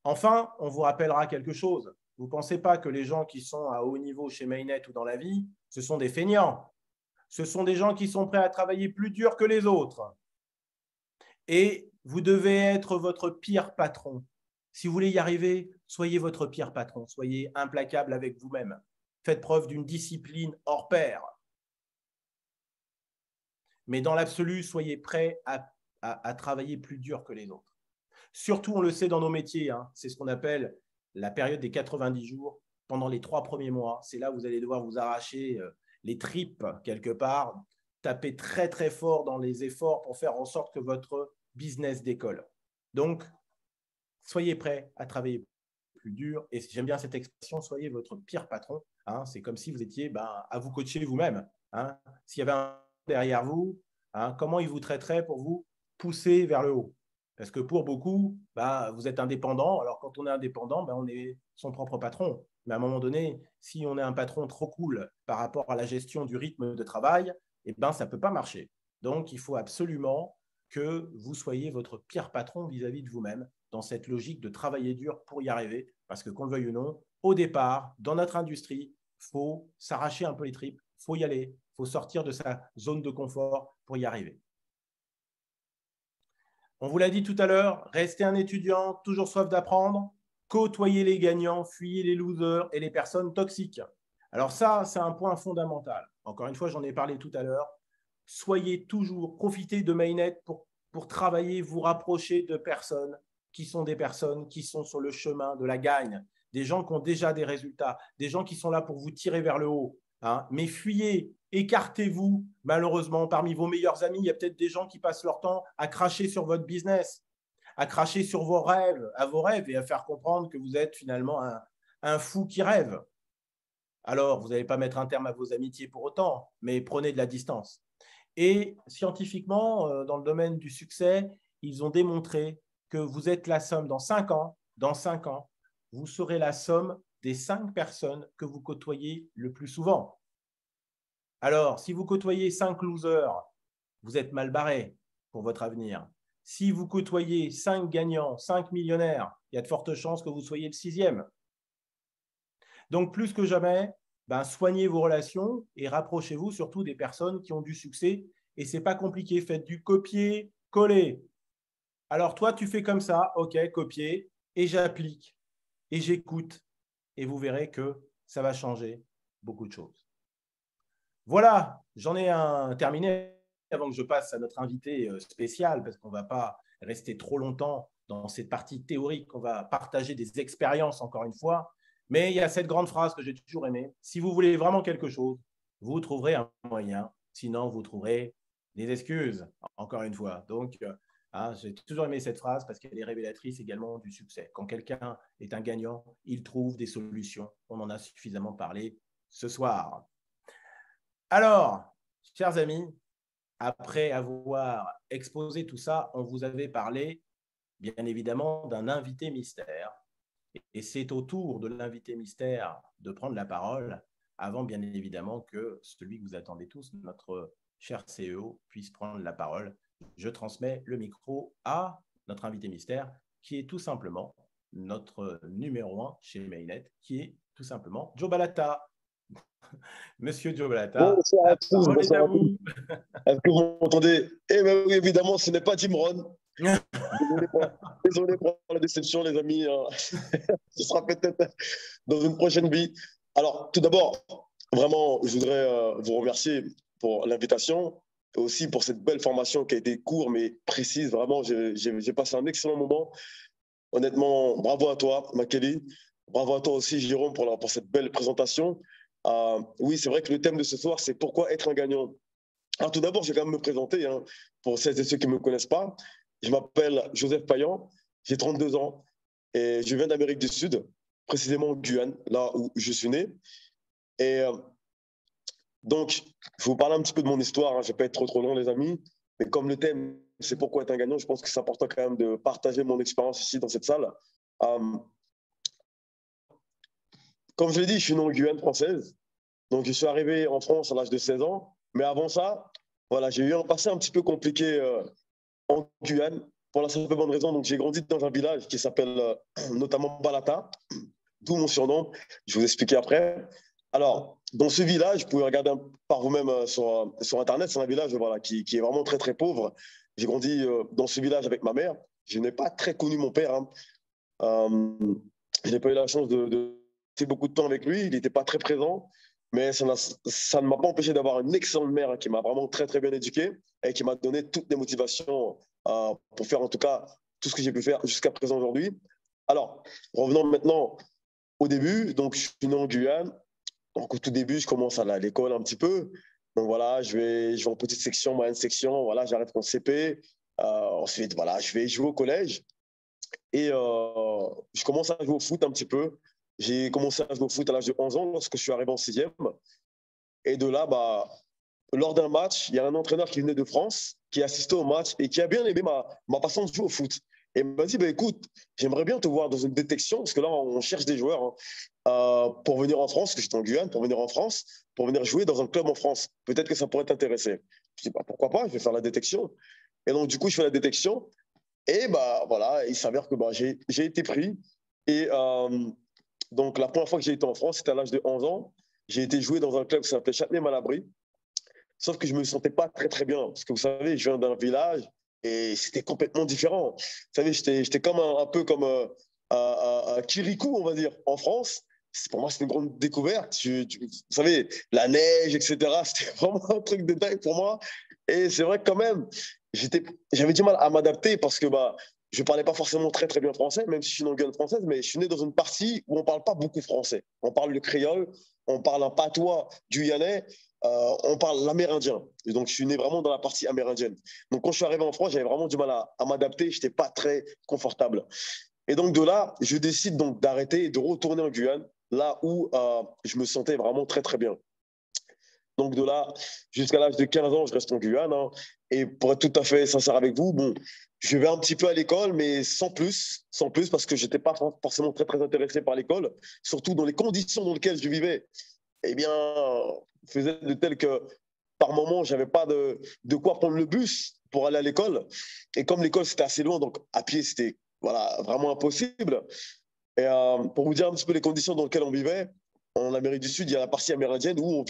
Enfin, on vous rappellera quelque chose. Vous ne pensez pas que les gens qui sont à haut niveau chez Mainnet ou dans la vie, ce sont des feignants. Ce sont des gens qui sont prêts à travailler plus dur que les autres. Et vous devez être votre pire patron. Si vous voulez y arriver, soyez votre pire patron. Soyez implacable avec vous-même. Faites preuve d'une discipline hors pair. Mais dans l'absolu, soyez prêts à travailler plus dur que les autres. Surtout, on le sait dans nos métiers, hein, c'est ce qu'on appelle la période des 90 jours. Pendant les 3 premiers mois, c'est là où vous allez devoir vous arracher les tripes quelque part, taper très très fort dans les efforts pour faire en sorte que votre business décolle. Donc, soyez prêts à travailler plus dur. Et j'aime bien cette expression, soyez votre pire patron. Hein, c'est comme si vous étiez à vous coacher vous-même. Hein. S'il y avait un derrière vous, hein, comment il vous traiterait pour vous pousser vers le haut? Parce que pour beaucoup, vous êtes indépendant. Alors, quand on est indépendant, on est son propre patron. Mais à un moment donné, si on est un patron trop cool par rapport à la gestion du rythme de travail, ça ne peut pas marcher. Donc, il faut absolument que vous soyez votre pire patron vis-à-vis de vous-même dans cette logique de travailler dur pour y arriver. Parce que qu'on le veuille ou non, au départ, dans notre industrie, il faut s'arracher un peu les tripes, il faut y aller, il faut sortir de sa zone de confort pour y arriver. On vous l'a dit tout à l'heure, restez un étudiant, toujours soif d'apprendre, côtoyez les gagnants, fuyez les losers et les personnes toxiques. Alors ça, c'est un point fondamental. Encore une fois, j'en ai parlé tout à l'heure. Soyez toujours, profitez de Mainnet pour travailler, vous rapprocher de personnes qui sont des personnes qui sont sur le chemin de la gagne, des gens qui ont déjà des résultats, des gens qui sont là pour vous tirer vers le haut. Hein. Mais fuyez, écartez-vous. Malheureusement, parmi vos meilleurs amis, il y a peut-être des gens qui passent leur temps à cracher sur votre business, à cracher sur vos rêves, et à faire comprendre que vous êtes finalement un fou qui rêve. Alors, vous n'allez pas mettre un terme à vos amitiés pour autant, mais prenez de la distance. Et scientifiquement, dans le domaine du succès, ils ont démontré que vous êtes la somme dans 5 ans, vous serez la somme des 5 personnes que vous côtoyez le plus souvent. Alors, si vous côtoyez 5 losers, vous êtes mal barré pour votre avenir. Si vous côtoyez 5 gagnants, 5 millionnaires, il y a de fortes chances que vous soyez le 6e. Donc, plus que jamais, soignez vos relations et rapprochez-vous surtout des personnes qui ont du succès. Et ce n'est pas compliqué, faites du copier-coller. Alors, toi, tu fais comme ça, OK, copier, et j'applique, et j'écoute, et vous verrez que ça va changer beaucoup de choses. Voilà, j'en ai terminé avant que je passe à notre invité spécial, parce qu'on ne va pas rester trop longtemps dans cette partie théorique, on va partager des expériences encore une fois. Mais il y a cette grande phrase que j'ai toujours aimée. Si vous voulez vraiment quelque chose, vous trouverez un moyen. Sinon, vous trouverez des excuses, encore une fois. Donc, j'ai toujours aimé cette phrase parce qu'elle est révélatrice également du succès. Quand quelqu'un est un gagnant, il trouve des solutions. On en a suffisamment parlé ce soir. Alors, chers amis, après avoir exposé tout ça, on vous avait parlé, bien évidemment, d'un invité mystère. Et c'est au tour de l'invité mystère de prendre la parole, avant bien évidemment que celui que vous attendez tous, notre cher CEO, puisse prendre la parole. Je transmets le micro à notre invité mystère, qui est tout simplement notre numéro 1 chez Mainnet, qui est tout simplement Joe Balata. Monsieur Joe Balata, Bonsoir la à tous, parole est à bonsoir à tous. vous. Est-ce que vous m'entendez? Eh bien oui, évidemment, ce n'est pas Jim Rohn. Désolé pour la déception, les amis. Ce sera peut-être dans une prochaine vie. Alors, tout d'abord, vraiment, je voudrais vous remercier pour l'invitation et aussi pour cette belle formation qui a été courte mais précise. Vraiment, j'ai passé un excellent moment. Honnêtement, bravo à toi, Makeli. Bravo à toi aussi, Jérôme, pour cette belle présentation. Oui, c'est vrai que le thème de ce soir, c'est pourquoi être un gagnant. Alors tout d'abord, je vais quand même me présenter, hein, pour celles et ceux qui ne me connaissent pas. Je m'appelle Joseph Payan, j'ai 32 ans et je viens d'Amérique du Sud, précisément en Guyane, là où je suis né. Et donc, je vais vous parler un petit peu de mon histoire, hein. Je ne vais pas être trop long, les amis. Mais comme le thème, c'est pourquoi être un gagnant, je pense que c'est important quand même de partager mon expérience ici dans cette salle. Comme je l'ai dit, je suis né en Guyane française. Donc, je suis arrivé en France à l'âge de 16 ans. Mais avant ça, voilà, j'ai eu un passé un petit peu compliqué en Guyane pour la simple bonne raison. Donc, j'ai grandi dans un village qui s'appelle notamment Balata, d'où mon surnom. Je vais vous expliquer après. Alors, dans ce village, vous pouvez regarder par vous-même sur Internet, c'est un village voilà, qui est vraiment très pauvre. J'ai grandi dans ce village avec ma mère. Je n'ai pas très connu mon père, hein. Je n'ai pas eu la chance de passer beaucoup de temps avec lui. Il n'était pas très présent. Mais ça ne m'a pas empêché d'avoir une excellente mère, hein, qui m'a vraiment très bien éduqué et qui m'a donné toutes les motivations pour faire en tout cas tout ce que j'ai pu faire jusqu'à présent aujourd'hui. Alors, revenons maintenant au début. Donc, je suis né en Guyane. Donc, au tout début, je commence à aller à l'école un petit peu. Donc, voilà, je vais en petite section, moyenne section. Voilà, j'arrête mon CP. Ensuite, voilà, je vais jouer au collège. Et je commence à jouer au foot un petit peu. J'ai commencé à jouer au foot à l'âge de 11 ans lorsque je suis arrivé en sixième. Et de là, bah, lors d'un match, il y a un entraîneur qui venait de France, qui assistait au match et qui a bien aimé ma façon de jouer au foot. Et il m'a dit, bah, écoute, j'aimerais bien te voir dans une détection, parce que là, on cherche des joueurs, hein, pour venir en France, parce que j'étais en Guyane, pour venir en France, pour venir jouer dans un club en France. Peut-être que ça pourrait t'intéresser. Je dis, bah, pourquoi pas, je vais faire la détection. Et donc, du coup, je fais la détection. Et bah, voilà, il s'avère que bah, j'ai été pris. Et donc, la première fois que j'ai été en France, c'était à l'âge de 11 ans. J'ai été jouer dans un club qui s'appelait Châtenay-Malabry. Sauf que je ne me sentais pas très bien. Parce que vous savez, je viens d'un village et c'était complètement différent. Vous savez, j'étais comme un peu comme un Kirikou, on va dire, en France. Pour moi, c'était une grande découverte. Vous savez, la neige, etc. C'était vraiment un truc de dingue pour moi. Et c'est vrai que quand même, j'avais du mal à m'adapter parce que bah, je ne parlais pas forcément très bien français, même si je suis une Guyane française, mais je suis né dans une partie où on ne parle pas beaucoup français. On parle le créole, on parle un patois guyanais, on parle l'amérindien. Et donc, je suis né vraiment dans la partie amérindienne. Donc, quand je suis arrivé en France, j'avais vraiment du mal à m'adapter. Je n'étais pas très confortable. Et donc, de là, je décide donc d'arrêter et de retourner en Guyane, là où je me sentais vraiment très bien. Donc, de là, jusqu'à l'âge de 15 ans, je reste en Guyane, hein. Et pour être tout à fait sincère avec vous, bon, je vais un petit peu à l'école, mais sans plus, parce que je n'étais pas forcément très intéressé par l'école, surtout dans les conditions dans lesquelles je vivais. Eh bien, faisait de tel que par moment, je n'avais pas de quoi prendre le bus pour aller à l'école. Et comme l'école, c'était assez loin, donc à pied, c'était voilà, vraiment impossible. Et pour vous dire un petit peu les conditions dans lesquelles on vivait, en Amérique du Sud, il y a la partie amérindienne où on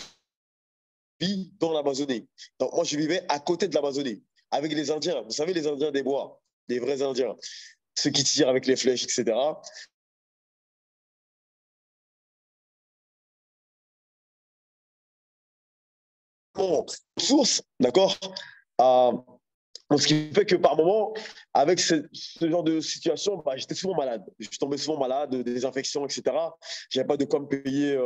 vit dans l'Amazonie. Donc moi, je vivais à côté de l'Amazonie, avec les Indiens. Vous savez, les Indiens des bois, les vrais Indiens, ceux qui tirent avec les flèches, etc. Bon, source, d'accord. Donc, ce qui fait que par moment, avec ce genre de situation, bah, j'étais souvent malade. Je tombais souvent malade, des infections, etc. Je n'avais pas de quoi me payer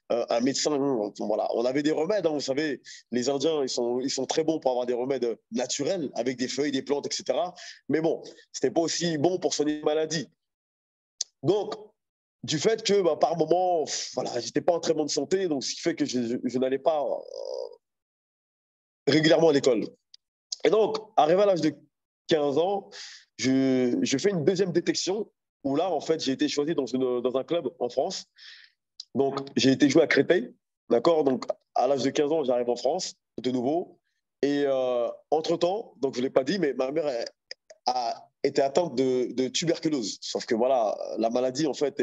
un médecin. Voilà. On avait des remèdes, hein, vous savez. Les Indiens, ils sont très bons pour avoir des remèdes naturels, avec des feuilles, des plantes, etc. Mais bon, ce n'était pas aussi bon pour soigner les maladies. Donc, du fait que bah, par moment, voilà, je n'étais pas en très bonne santé, donc ce qui fait que je n'allais pas régulièrement à l'école. Et donc, arrivé à l'âge de 15 ans, je fais une deuxième détection où là, en fait, j'ai été choisi dans un club en France. Donc, j'ai été joué à Créteil, d'accord? Donc, à l'âge de 15 ans, j'arrive en France, de nouveau. Et entre-temps, donc je ne l'ai pas dit, mais ma mère a été atteinte de tuberculose. Sauf que voilà, la maladie, en fait,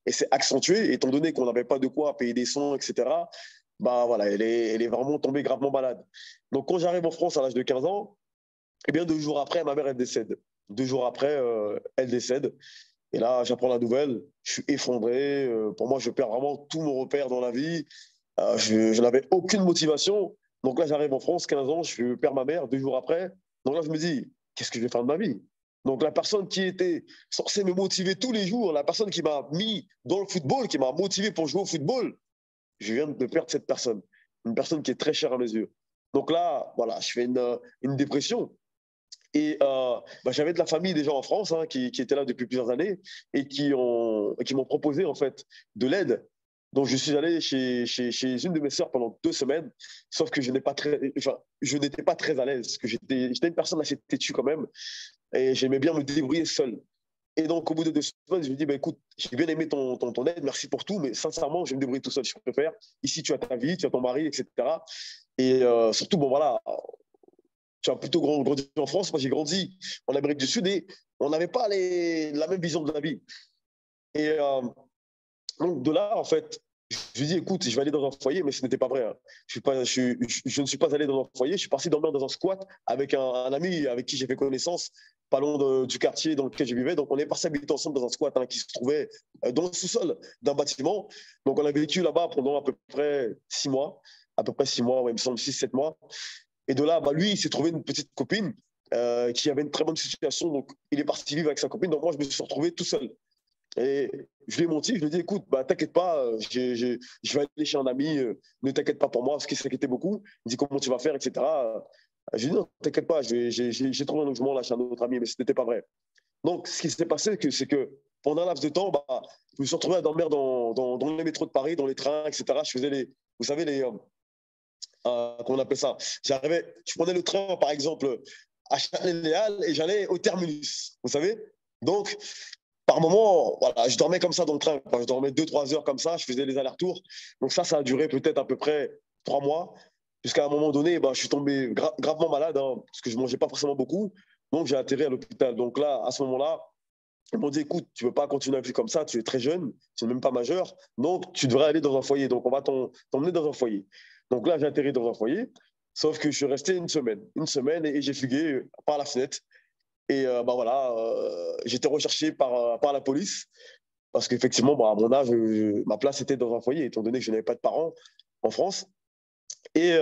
s'est accentuée, étant donné qu'on n'avait pas de quoi payer des soins, etc. Bah voilà, elle est vraiment tombée gravement malade. Donc, quand j'arrive en France à l'âge de 15 ans, eh bien, 2 jours après, ma mère, elle décède. 2 jours après, elle décède. Et là, j'apprends la nouvelle, je suis effondré. Pour moi, je perds vraiment tout mon repère dans la vie. Je n'avais aucune motivation. Donc là, j'arrive en France, 15 ans, je perds ma mère 2 jours après. Donc là, je me dis, qu'est-ce que je vais faire de ma vie? Donc la personne qui était censée me motiver tous les jours, la personne qui m'a mis dans le football, qui m'a motivé pour jouer au football, je viens de perdre cette personne. Une personne qui est très chère à mes yeux. Donc là, voilà, je fais une dépression. Et j'avais de la famille déjà en France qui étaient là depuis plusieurs années et qui m'ont proposé en fait de l'aide. Donc je suis allé chez une de mes sœurs pendant 2 semaines, sauf que je n'étais pas très à l'aise, parce que j'étais une personne assez têtue quand même, et j'aimais bien me débrouiller seul. Et donc au bout de 2 semaines, je me dis, bah, écoute, j'ai bien aimé ton aide, merci pour tout, mais sincèrement, je vais me débrouiller tout seul, je préfère. Ici, tu as ta vie, tu as ton mari, etc. Et surtout, bon voilà, tu as plutôt grandi en France. Moi, j'ai grandi en Amérique du Sud et on n'avait pas la même vision de la vie. Et donc, de là, en fait, je lui dis, écoute, je vais aller dans un foyer, mais ce n'était pas vrai. Hein. Je ne suis pas allé dans un foyer, je suis parti dormir dans un squat avec un ami avec qui j'ai fait connaissance, pas loin du quartier dans lequel je vivais. Donc, on est parti habiter ensemble dans un squat qui se trouvait dans le sous-sol d'un bâtiment. Donc, on a vécu là-bas pendant à peu près 6 mois. À peu près 6 mois, ouais, il me semble 6, 7 mois. Et de là, lui, il s'est trouvé une petite copine qui avait une très bonne situation. Donc, il est parti vivre avec sa copine. Donc, moi, je me suis retrouvé tout seul. Et je lui ai menti. Je lui ai dit, écoute, t'inquiète pas, je vais aller chez un ami. Ne t'inquiète pas pour moi, parce qu'il s'inquiétait beaucoup. Il me dit, comment tu vas faire, etc. Je lui ai dit, non, t'inquiète pas, j'ai trouvé un logement là chez un autre ami, mais ce n'était pas vrai. Donc, ce qui s'est passé, c'est que pendant un laps de temps, je me suis retrouvé à dormir dans les métros de Paris, dans les trains, etc. Je faisais vous savez, comment on appelle ça? Je prenais le train, par exemple, à Châtelet-Léal et j'allais au terminus, vous savez? Donc, par moment, voilà, je dormais comme ça dans le train. Je dormais 2, 3 heures comme ça, je faisais les allers-retours. Donc ça a duré peut-être à peu près 3 mois, jusqu'à un moment donné, je suis tombé gravement malade, parce que je ne mangeais pas forcément beaucoup. Donc j'ai atterri à l'hôpital. Donc là, à ce moment-là, ils m'ont dit, écoute, tu ne peux pas continuer à vivre comme ça, tu es très jeune, tu n'es même pas majeur, donc tu devrais aller dans un foyer. Donc on va t'emmener dans un foyer. Donc là, j'ai atterri dans un foyer, sauf que je suis resté une semaine et j'ai fugué par la fenêtre. Et voilà, j'étais recherché par la police parce qu'effectivement, à mon âge, ma place était dans un foyer, étant donné que je n'avais pas de parents en France. Et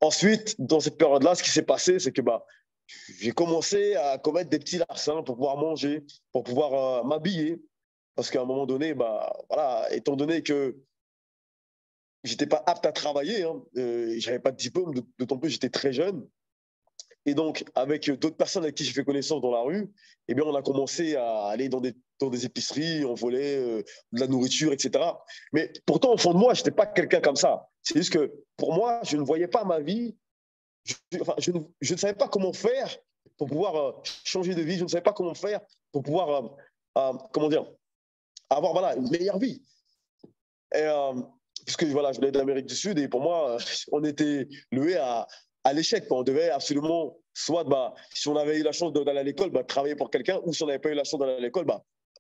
ensuite, dans cette période-là, ce qui s'est passé, c'est que j'ai commencé à commettre des petits larcins pour pouvoir manger, pour pouvoir m'habiller. Parce qu'à un moment donné, voilà, étant donné que j'étais pas apte à travailler, j'avais pas de diplôme, d'autant plus j'étais très jeune. Et donc, avec d'autres personnes avec qui j'ai fait connaissance dans la rue, eh bien, on a commencé à aller dans des épiceries, on volait de la nourriture, etc. Mais pourtant, au fond de moi, je n'étais pas quelqu'un comme ça. C'est juste que pour moi, je ne voyais pas ma vie, je ne savais pas comment faire pour pouvoir changer de vie, je ne savais pas comment faire pour pouvoir, comment dire, avoir voilà, une meilleure vie. Et, puisque voilà, je venais d'Amérique du Sud et pour moi, on était loué à l'échec. On devait absolument, soit si on avait eu la chance d'aller à l'école, travailler pour quelqu'un, ou si on n'avait pas eu la chance d'aller à l'école,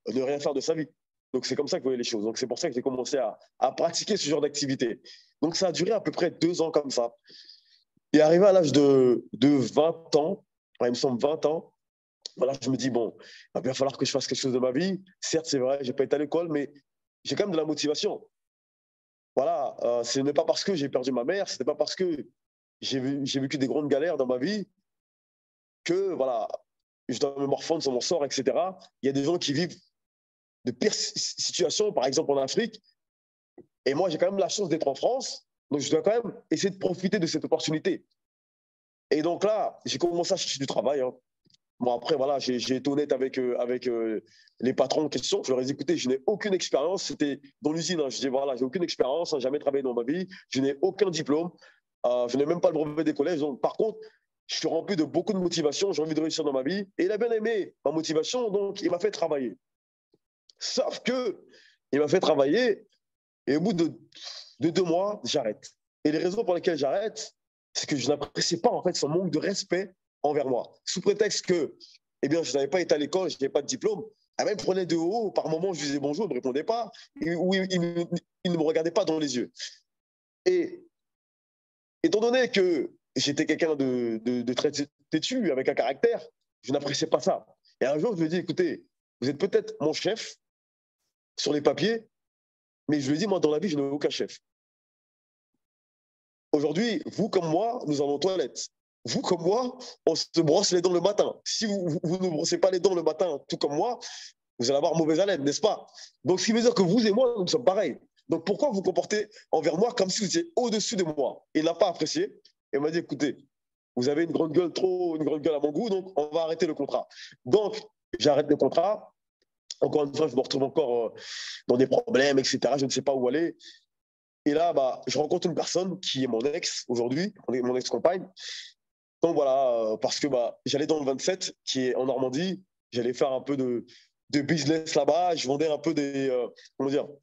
ne rien faire de sa vie. Donc c'est comme ça que je voyais les choses. Donc c'est pour ça que j'ai commencé à pratiquer ce genre d'activité. Donc ça a duré à peu près 2 ans comme ça. Et arrivé à l'âge de 20 ans, il me semble 20 ans, voilà, je me dis, bon, il va bien falloir que je fasse quelque chose de ma vie. Certes, c'est vrai, je n'ai pas été à l'école, mais j'ai quand même de la motivation. Voilà, ce n'est pas parce que j'ai perdu ma mère, ce n'est pas parce que j'ai vécu des grandes galères dans ma vie que voilà, je dois me morfondre sur mon sort, etc. Il y a des gens qui vivent de pires situations, par exemple en Afrique, et moi j'ai quand même la chance d'être en France, donc je dois quand même essayer de profiter de cette opportunité. Et donc là, j'ai commencé à chercher du travail. Bon, après, voilà, j'ai été honnête avec les patrons en question. Je leur ai dit, écoutez, je n'ai aucune expérience. C'était dans l'usine. Je dis, voilà, j'ai aucune expérience, jamais travaillé dans ma vie. Je n'ai aucun diplôme. Je n'ai même pas le brevet des collèges. Donc, par contre, je suis rempli de beaucoup de motivation, j'ai envie de réussir dans ma vie. Et il a bien aimé ma motivation, donc il m'a fait travailler. Sauf que il m'a fait travailler et au bout de 2 mois, j'arrête. Et les raisons pour lesquelles j'arrête, c'est que je n'appréciais pas en fait son manque de respect envers moi. Sous prétexte que eh bien, je n'avais pas été à l'école, je n'avais pas de diplôme. Elle me prenait de haut, par moments je lui disais bonjour, il ne me répondait pas, ou il ne me regardait pas dans les yeux. Et étant donné que j'étais quelqu'un de très têtu, avec un caractère, je n'appréciais pas ça. Et un jour, je lui ai dit, écoutez, vous êtes peut-être mon chef sur les papiers, mais je lui ai dit, moi, dans la vie, je n'ai aucun chef. Aujourd'hui, vous comme moi, nous allons aux toilettes. Vous comme moi, on se brosse les dents le matin. Si vous ne brossez pas les dents le matin, tout comme moi, vous allez avoir mauvaise haleine, n'est-ce pas? Donc, ce qui veut dire que vous et moi, nous sommes pareils. Donc, pourquoi vous comportez envers moi comme si vous étiez au-dessus de moi? Il n'a pas apprécié. Il m'a dit, écoutez, vous avez une grande gueule à mon goût, donc on va arrêter le contrat. Donc, j'arrête le contrat. Encore une fois, je me retrouve encore dans des problèmes, etc. Je ne sais pas où aller. Et là, bah, je rencontre une personne qui est mon ex aujourd'hui, mon ex-compagne. Donc voilà, parce que bah, j'allais dans le 27, qui est en Normandie. J'allais faire un peu de business là-bas. Je vendais un peu des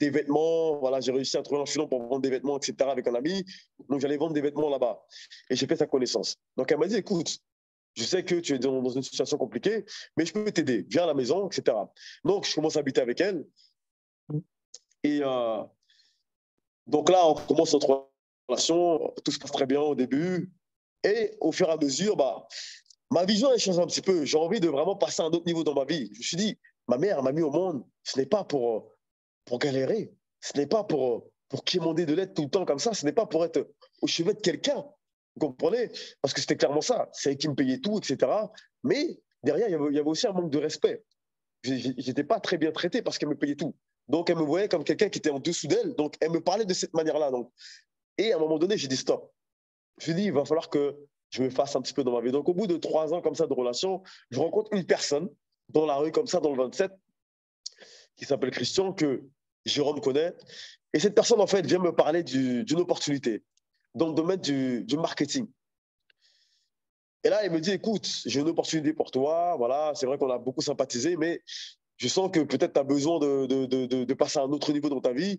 vêtements. Voilà, j'ai réussi à trouver un filon pour vendre des vêtements, etc. avec un ami. Donc j'allais vendre des vêtements là-bas. Et j'ai fait sa connaissance. Donc elle m'a dit, écoute, je sais que tu es dans une situation compliquée, mais je peux t'aider. Viens à la maison, etc. Donc je commence à habiter avec elle. Et donc là, on commence notre relation. Tout se passe très bien au début. Et au fur et à mesure, bah, ma vision a changé un petit peu. J'ai envie de vraiment passer à un autre niveau dans ma vie. Je me suis dit, ma mère m'a mis au monde, ce n'est pas pour galérer. Ce n'est pas pour quémander de l'aide tout le temps comme ça. Ce n'est pas pour être au chevet de quelqu'un. Vous comprenez? Parce que c'était clairement ça. C'est elle qui me payait tout, etc. Mais derrière, il y avait aussi un manque de respect. Je n'étais pas très bien traité parce qu'elle me payait tout. Donc, elle me voyait comme quelqu'un qui était en dessous d'elle. Donc, elle me parlait de cette manière-là. Donc. Et à un moment donné, j'ai dit stop. Je me suis dit, il va falloir que je me fasse un petit peu dans ma vie. Donc, au bout de 3 ans comme ça de relation, je rencontre une personne dans la rue, comme ça, dans le 27, qui s'appelle Christian, que Jérôme connaît. Et cette personne, en fait, vient me parler d'une opportunité dans le domaine du marketing. Et là, il me dit, écoute, j'ai une opportunité pour toi. Voilà, c'est vrai qu'on a beaucoup sympathisé, mais je sens que peut-être tu as besoin de passer à un autre niveau dans ta vie,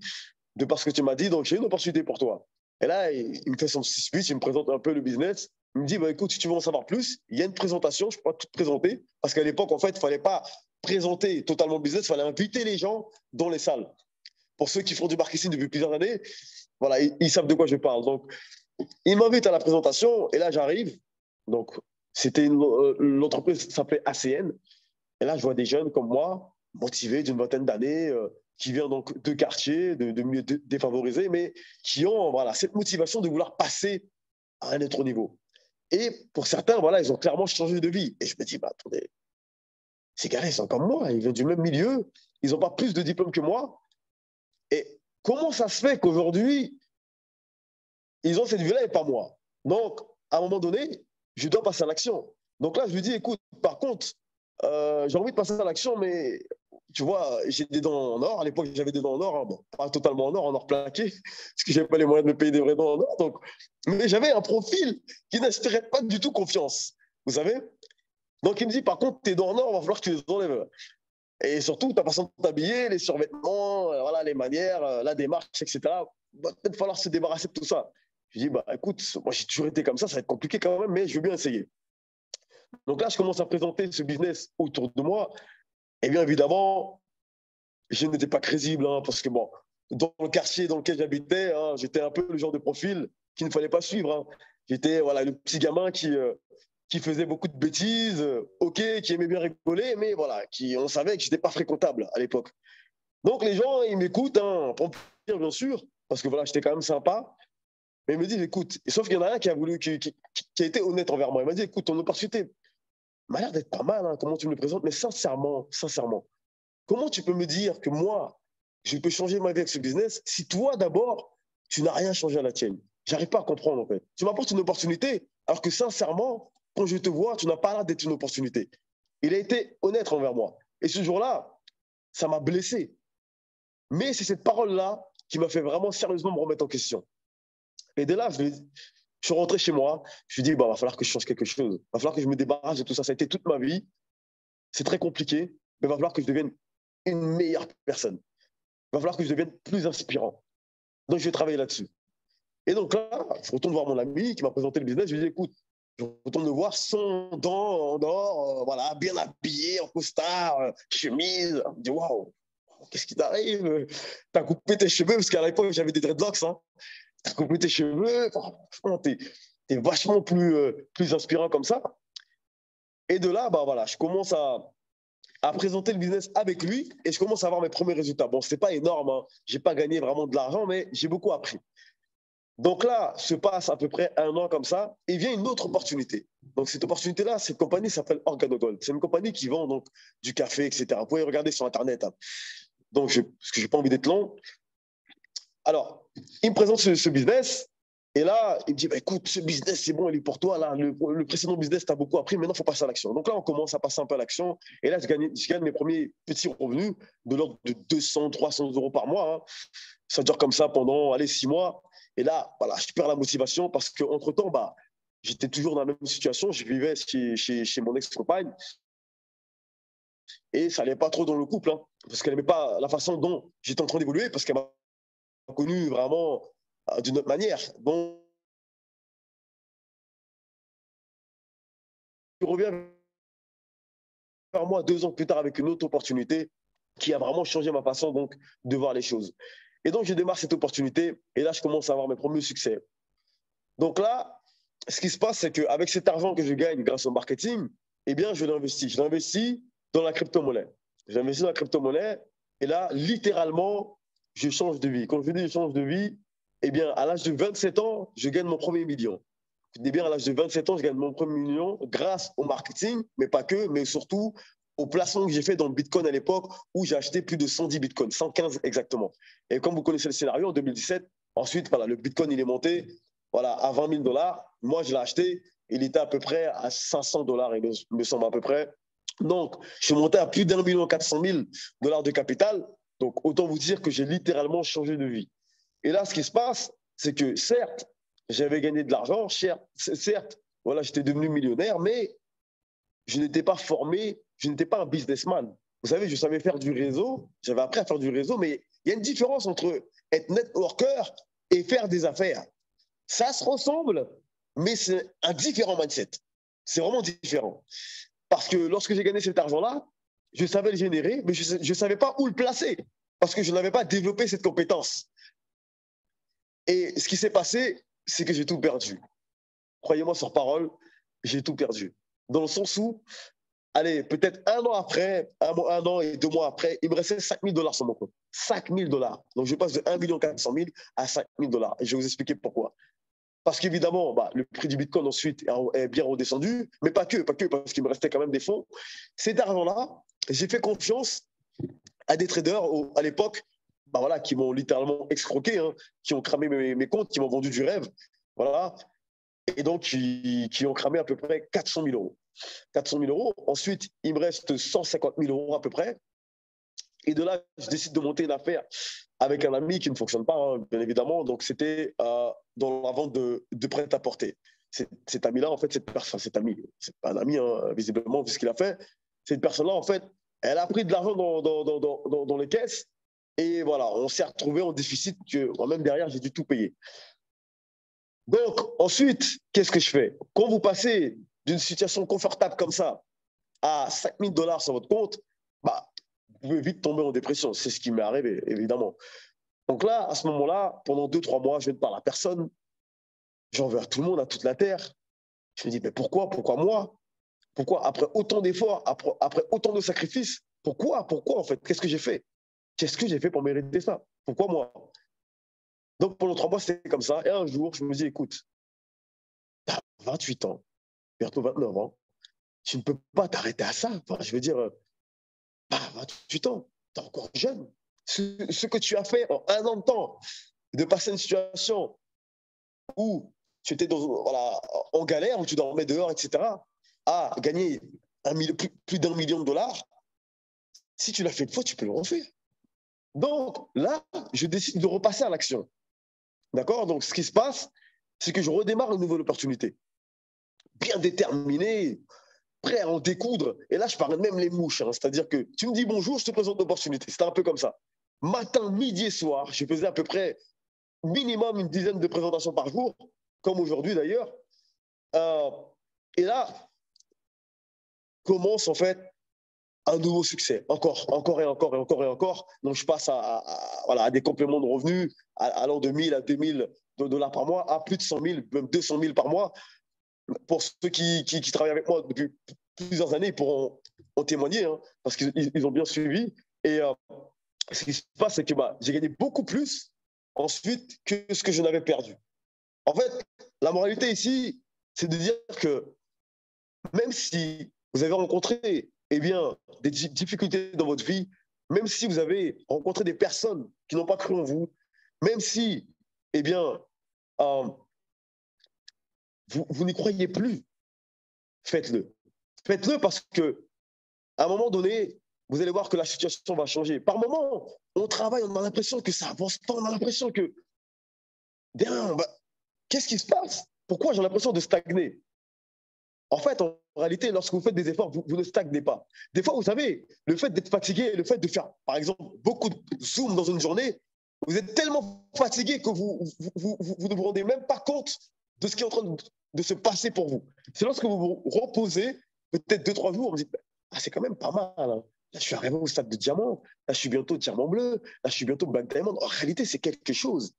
de par ce que tu m'as dit. Donc, j'ai une opportunité pour toi. Et là, il me fait son petit speech, il me présente un peu le business. Il me dit, bah, écoute, si tu veux en savoir plus, il y a une présentation, je ne peux pas tout te présenter, parce qu'à l'époque, en fait, il ne fallait pas présenter totalement le business, il fallait inviter les gens dans les salles. Pour ceux qui font du marketing depuis plusieurs années, voilà, ils savent de quoi je parle. Donc, il m'invite à la présentation, et là, j'arrive. Donc, l'entreprise s'appelait ACN. Et là, je vois des jeunes comme moi, motivés d'une vingtaine d'années, qui viennent donc de quartiers, de milieux défavorisés, mais qui ont voilà, cette motivation de vouloir passer à un autre niveau. Et pour certains, voilà, ils ont clairement changé de vie. Et je me dis, bah, attendez, ces gars-là, ils sont comme moi, ils viennent du même milieu, ils n'ont pas plus de diplômes que moi. Et comment ça se fait qu'aujourd'hui, ils ont cette vie-là et pas moi? Donc, à un moment donné, je dois passer à l'action. Donc là, je lui dis, écoute, par contre, j'ai envie de passer à l'action, mais tu vois, j'ai des dents en or. À l'époque, j'avais des dents en or, hein, bon, pas totalement en or plaqué, parce que je n'avais pas les moyens de me payer des vrais dents en or. Donc, mais j'avais un profil qui n'inspirait pas du tout confiance, vous savez. Donc, il me dit, par contre, tes dents en or, il va falloir que tu les enlèves. Et surtout, ta façon de t'habiller, les survêtements, voilà, les manières, la démarche, etc. Il va peut-être falloir se débarrasser de tout ça. Je dis, bah, écoute, moi, j'ai toujours été comme ça va être compliqué quand même, mais je veux bien essayer. Donc là, je commence à présenter ce business autour de moi. Et bien évidemment, je n'étais pas crédible, hein, parce que bon, dans le quartier dans lequel j'habitais, hein, j'étais un peu le genre de profil qu'il ne fallait pas suivre. Hein. J'étais voilà, le petit gamin qui faisait beaucoup de bêtises, ok, qui aimait bien rigoler, mais voilà, on savait que je n'étais pas fréquentable à l'époque. Donc les gens, ils m'écoutent, hein, pour me dire, bien sûr, parce que voilà, j'étais quand même sympa. Mais ils me disent, écoute, sauf qu'il y en a un qui a été honnête envers moi. Il m'a dit, écoute, ton opportunité m'a l'air d'être pas mal, hein, comment tu me le présentes, mais sincèrement, comment tu peux me dire que moi, je peux changer ma vie avec ce business si toi, d'abord, tu n'as rien changé à la tienne? J'arrive pas à comprendre, en fait. Tu m'apportes une opportunité, alors que sincèrement, quand je te vois, tu n'as pas l'air d'être une opportunité. Il a été honnête envers moi. Et ce jour-là, ça m'a blessé. Mais c'est cette parole-là qui m'a fait vraiment sérieusement me remettre en question. Et dès là, Je suis rentré chez moi. Je me suis dit, bah, il va falloir que je change quelque chose. Il va falloir que je me débarrasse de tout ça. Ça a été toute ma vie. C'est très compliqué, mais il va falloir que je devienne une meilleure personne. Il va falloir que je devienne plus inspirant. Donc, je vais travailler là-dessus. Et donc là, je retourne voir mon ami qui m'a présenté le business. Je lui dis, écoute, je retourne le voir sans dents, en or, voilà, bien habillé, en costard, chemise. Il me dit, waouh, qu'est-ce qui t'arrive? T'as coupé tes cheveux, parce qu'à l'époque, j'avais des dreadlocks. Hein. T'as coupé tes cheveux. Franchement, t'es vachement plus inspirant comme ça. Et de là, bah, voilà, je commence à présenter le business avec lui et je commence à avoir mes premiers résultats. Bon, ce n'est pas énorme, hein. Je n'ai pas gagné vraiment de l'argent, mais j'ai beaucoup appris. Donc là, se passe à peu près 1 an comme ça, et vient une autre opportunité. Donc cette opportunité-là, cette compagnie s'appelle Organogold. C'est une compagnie qui vend donc du café, etc. Vous pouvez regarder sur Internet. Hein. Donc, parce que je n'ai pas envie d'être long. Alors, il me présente ce business, et là, il me dit, bah, écoute, ce business, c'est bon, il est pour toi. Là, le précédent business, tu as beaucoup appris, maintenant, il faut passer à l'action. Donc là, on commence à passer un peu à l'action, et là, je gagne mes premiers petits revenus de l'ordre de 200, 300 euros par mois. Hein. Ça dure comme ça pendant, 6 mois. Et là, voilà, je perds la motivation parce qu'entre-temps, bah, j'étais toujours dans la même situation. Je vivais chez mon ex-compagne et ça n'allait pas trop dans le couple, hein, parce qu'elle n'aimait pas la façon dont j'étais en train d'évoluer, parce qu'elle m'a connu vraiment d'une autre manière. Bon, je reviens vers moi 2 ans plus tard avec une autre opportunité qui a vraiment changé ma façon donc, de voir les choses. Et donc, je démarre cette opportunité et là, je commence à avoir mes premiers succès. Donc là, ce qui se passe, c'est qu'avec cet argent que je gagne grâce au marketing, eh bien, je l'investis. Je l'investis dans la crypto-monnaie. J'investis dans la crypto-monnaie et là, littéralement, je change de vie. Quand je dis je change de vie, eh bien, à l'âge de 27 ans, je gagne mon premier million. Je dis bien à l'âge de 27 ans, je gagne mon premier million grâce au marketing, mais pas que, mais surtout au placement que j'ai fait dans le Bitcoin à l'époque où j'ai acheté plus de 110 Bitcoins, 115 exactement. Et comme vous connaissez le scénario, en 2017, ensuite, voilà, le Bitcoin, il est monté voilà, à 20 000 $. Moi, je l'ai acheté, il était à peu près à 500 $, il me semble à peu près. Donc, je suis monté à plus d'1,4 million de capital. Donc, autant vous dire que j'ai littéralement changé de vie. Et là, ce qui se passe, c'est que certes, j'avais gagné de l'argent, certes, voilà, j'étais devenu millionnaire, mais je n'étais pas formé, je n'étais pas un businessman. Vous savez, je savais faire du réseau, j'avais appris à faire du réseau, mais il y a une différence entre être networker et faire des affaires. Ça se ressemble, mais c'est un différent mindset. C'est vraiment différent. Parce que lorsque j'ai gagné cet argent-là, je savais le générer, mais je ne savais pas où le placer, parce que je n'avais pas développé cette compétence. Et ce qui s'est passé, c'est que j'ai tout perdu. Croyez-moi sur parole, j'ai tout perdu. Dans le sens où, allez, peut-être 1 an après, un an et 2 mois après, il me restait 5 000 $ sur mon compte. 5 000 $. Donc, je passe de 1,4 million à 5 000 $. Et je vais vous expliquer pourquoi. Parce qu'évidemment, bah, le prix du Bitcoin ensuite est bien redescendu, mais pas que, parce qu'il me restait quand même des fonds. Cet argent-là, j'ai fait confiance à des traders à l'époque, bah, voilà, qui m'ont littéralement escroqué, hein, qui ont cramé mes comptes, qui m'ont vendu du rêve. Voilà. Et donc, qui ont cramé à peu près 400 000 €. 400 000 €. Ensuite, il me reste 150 000 € à peu près. Et de là, je décide de monter une affaire avec un ami qui ne fonctionne pas, hein, bien évidemment. Donc, c'était dans la vente de prêt-à-porter. Cet ami-là, en fait, cet ami, c'est pas un ami, hein, visiblement, vu ce qu'il a fait. Cette personne-là, en fait, elle a pris de l'argent dans les caisses. Et voilà, on s'est retrouvé en déficit que moi-même derrière, j'ai dû tout payer. Donc, ensuite, qu'est-ce que je fais? Quand vous passez d'une situation confortable comme ça à 5 000 $ sur votre compte, bah, vous pouvez vite tomber en dépression. C'est ce qui m'est arrivé, évidemment. Donc là, à ce moment-là, pendant 2-3 mois, je ne parle à personne. J'en veux à tout le monde, à toute la terre. Je me dis, mais pourquoi moi? Pourquoi, après autant d'efforts, après autant de sacrifices, pourquoi en fait? Qu'est-ce que j'ai fait? Qu'est-ce que j'ai fait pour mériter ça? Pourquoi moi? Donc pendant 3 mois, c'était comme ça. Et un jour, je me dis, écoute, tu as 28 ans, bientôt 29 ans, tu ne peux pas t'arrêter à ça. Enfin, je veux dire, 28 ans, tu es encore jeune. Ce que tu as fait en 1 an de temps, de passer une situation où tu étais voilà, en galère, où tu dormais dehors, etc., à gagner plus d'1 million de $, si tu l'as fait une fois, tu peux le refaire. Donc là, je décide de repasser à l'action. D'accord? Donc ce qui se passe, c'est que je redémarre une nouvelle opportunité. Bien déterminé, prêt à en découdre. Et là, je parle même les mouches. Hein. C'est-à-dire que tu me dis bonjour, je te présente l'opportunité. C'était un peu comme ça. Matin, midi et soir, je faisais à peu près minimum une dizaine de présentations par jour, comme aujourd'hui d'ailleurs. Et là, commence en fait un nouveau succès. Encore et encore et encore et encore. Donc, je passe voilà, à des compléments de revenus allant de 1000 à 2000 dollars par mois, à plus de 100 000, même 200 000 par mois. Pour ceux qui travaillent avec moi depuis plusieurs années, ils pourront en témoigner, hein, parce qu'ils ont bien suivi. Et ce qui se passe, c'est que j'ai gagné beaucoup plus ensuite que ce que je n'avais perdu. En fait, la moralité ici, c'est de dire que même si vous avez rencontré des difficultés dans votre vie, même si vous avez rencontré des personnes qui n'ont pas cru en vous, même si vous n'y croyez plus, faites-le. Faites-le parce qu'à un moment donné, vous allez voir que la situation va changer. Par moment, on travaille, on a l'impression que ça avance pas, on a l'impression que, qu'est-ce qui se passe? Pourquoi j'ai l'impression de stagner? En fait, en réalité, lorsque vous faites des efforts, vous ne stagnez pas. Des fois, vous savez, le fait d'être fatigué, le fait de faire, par exemple, beaucoup de Zoom dans une journée, vous êtes tellement fatigué que vous ne vous rendez même pas compte de ce qui est en train de se passer pour vous. C'est lorsque vous vous reposez, peut-être 2-3 jours, vous dites, c'est quand même pas mal. Hein. Là, je suis arrivé au stade de diamant. Là, je suis bientôt diamant bleu. Là, je suis bientôt black diamond. En réalité, c'est quelque chose.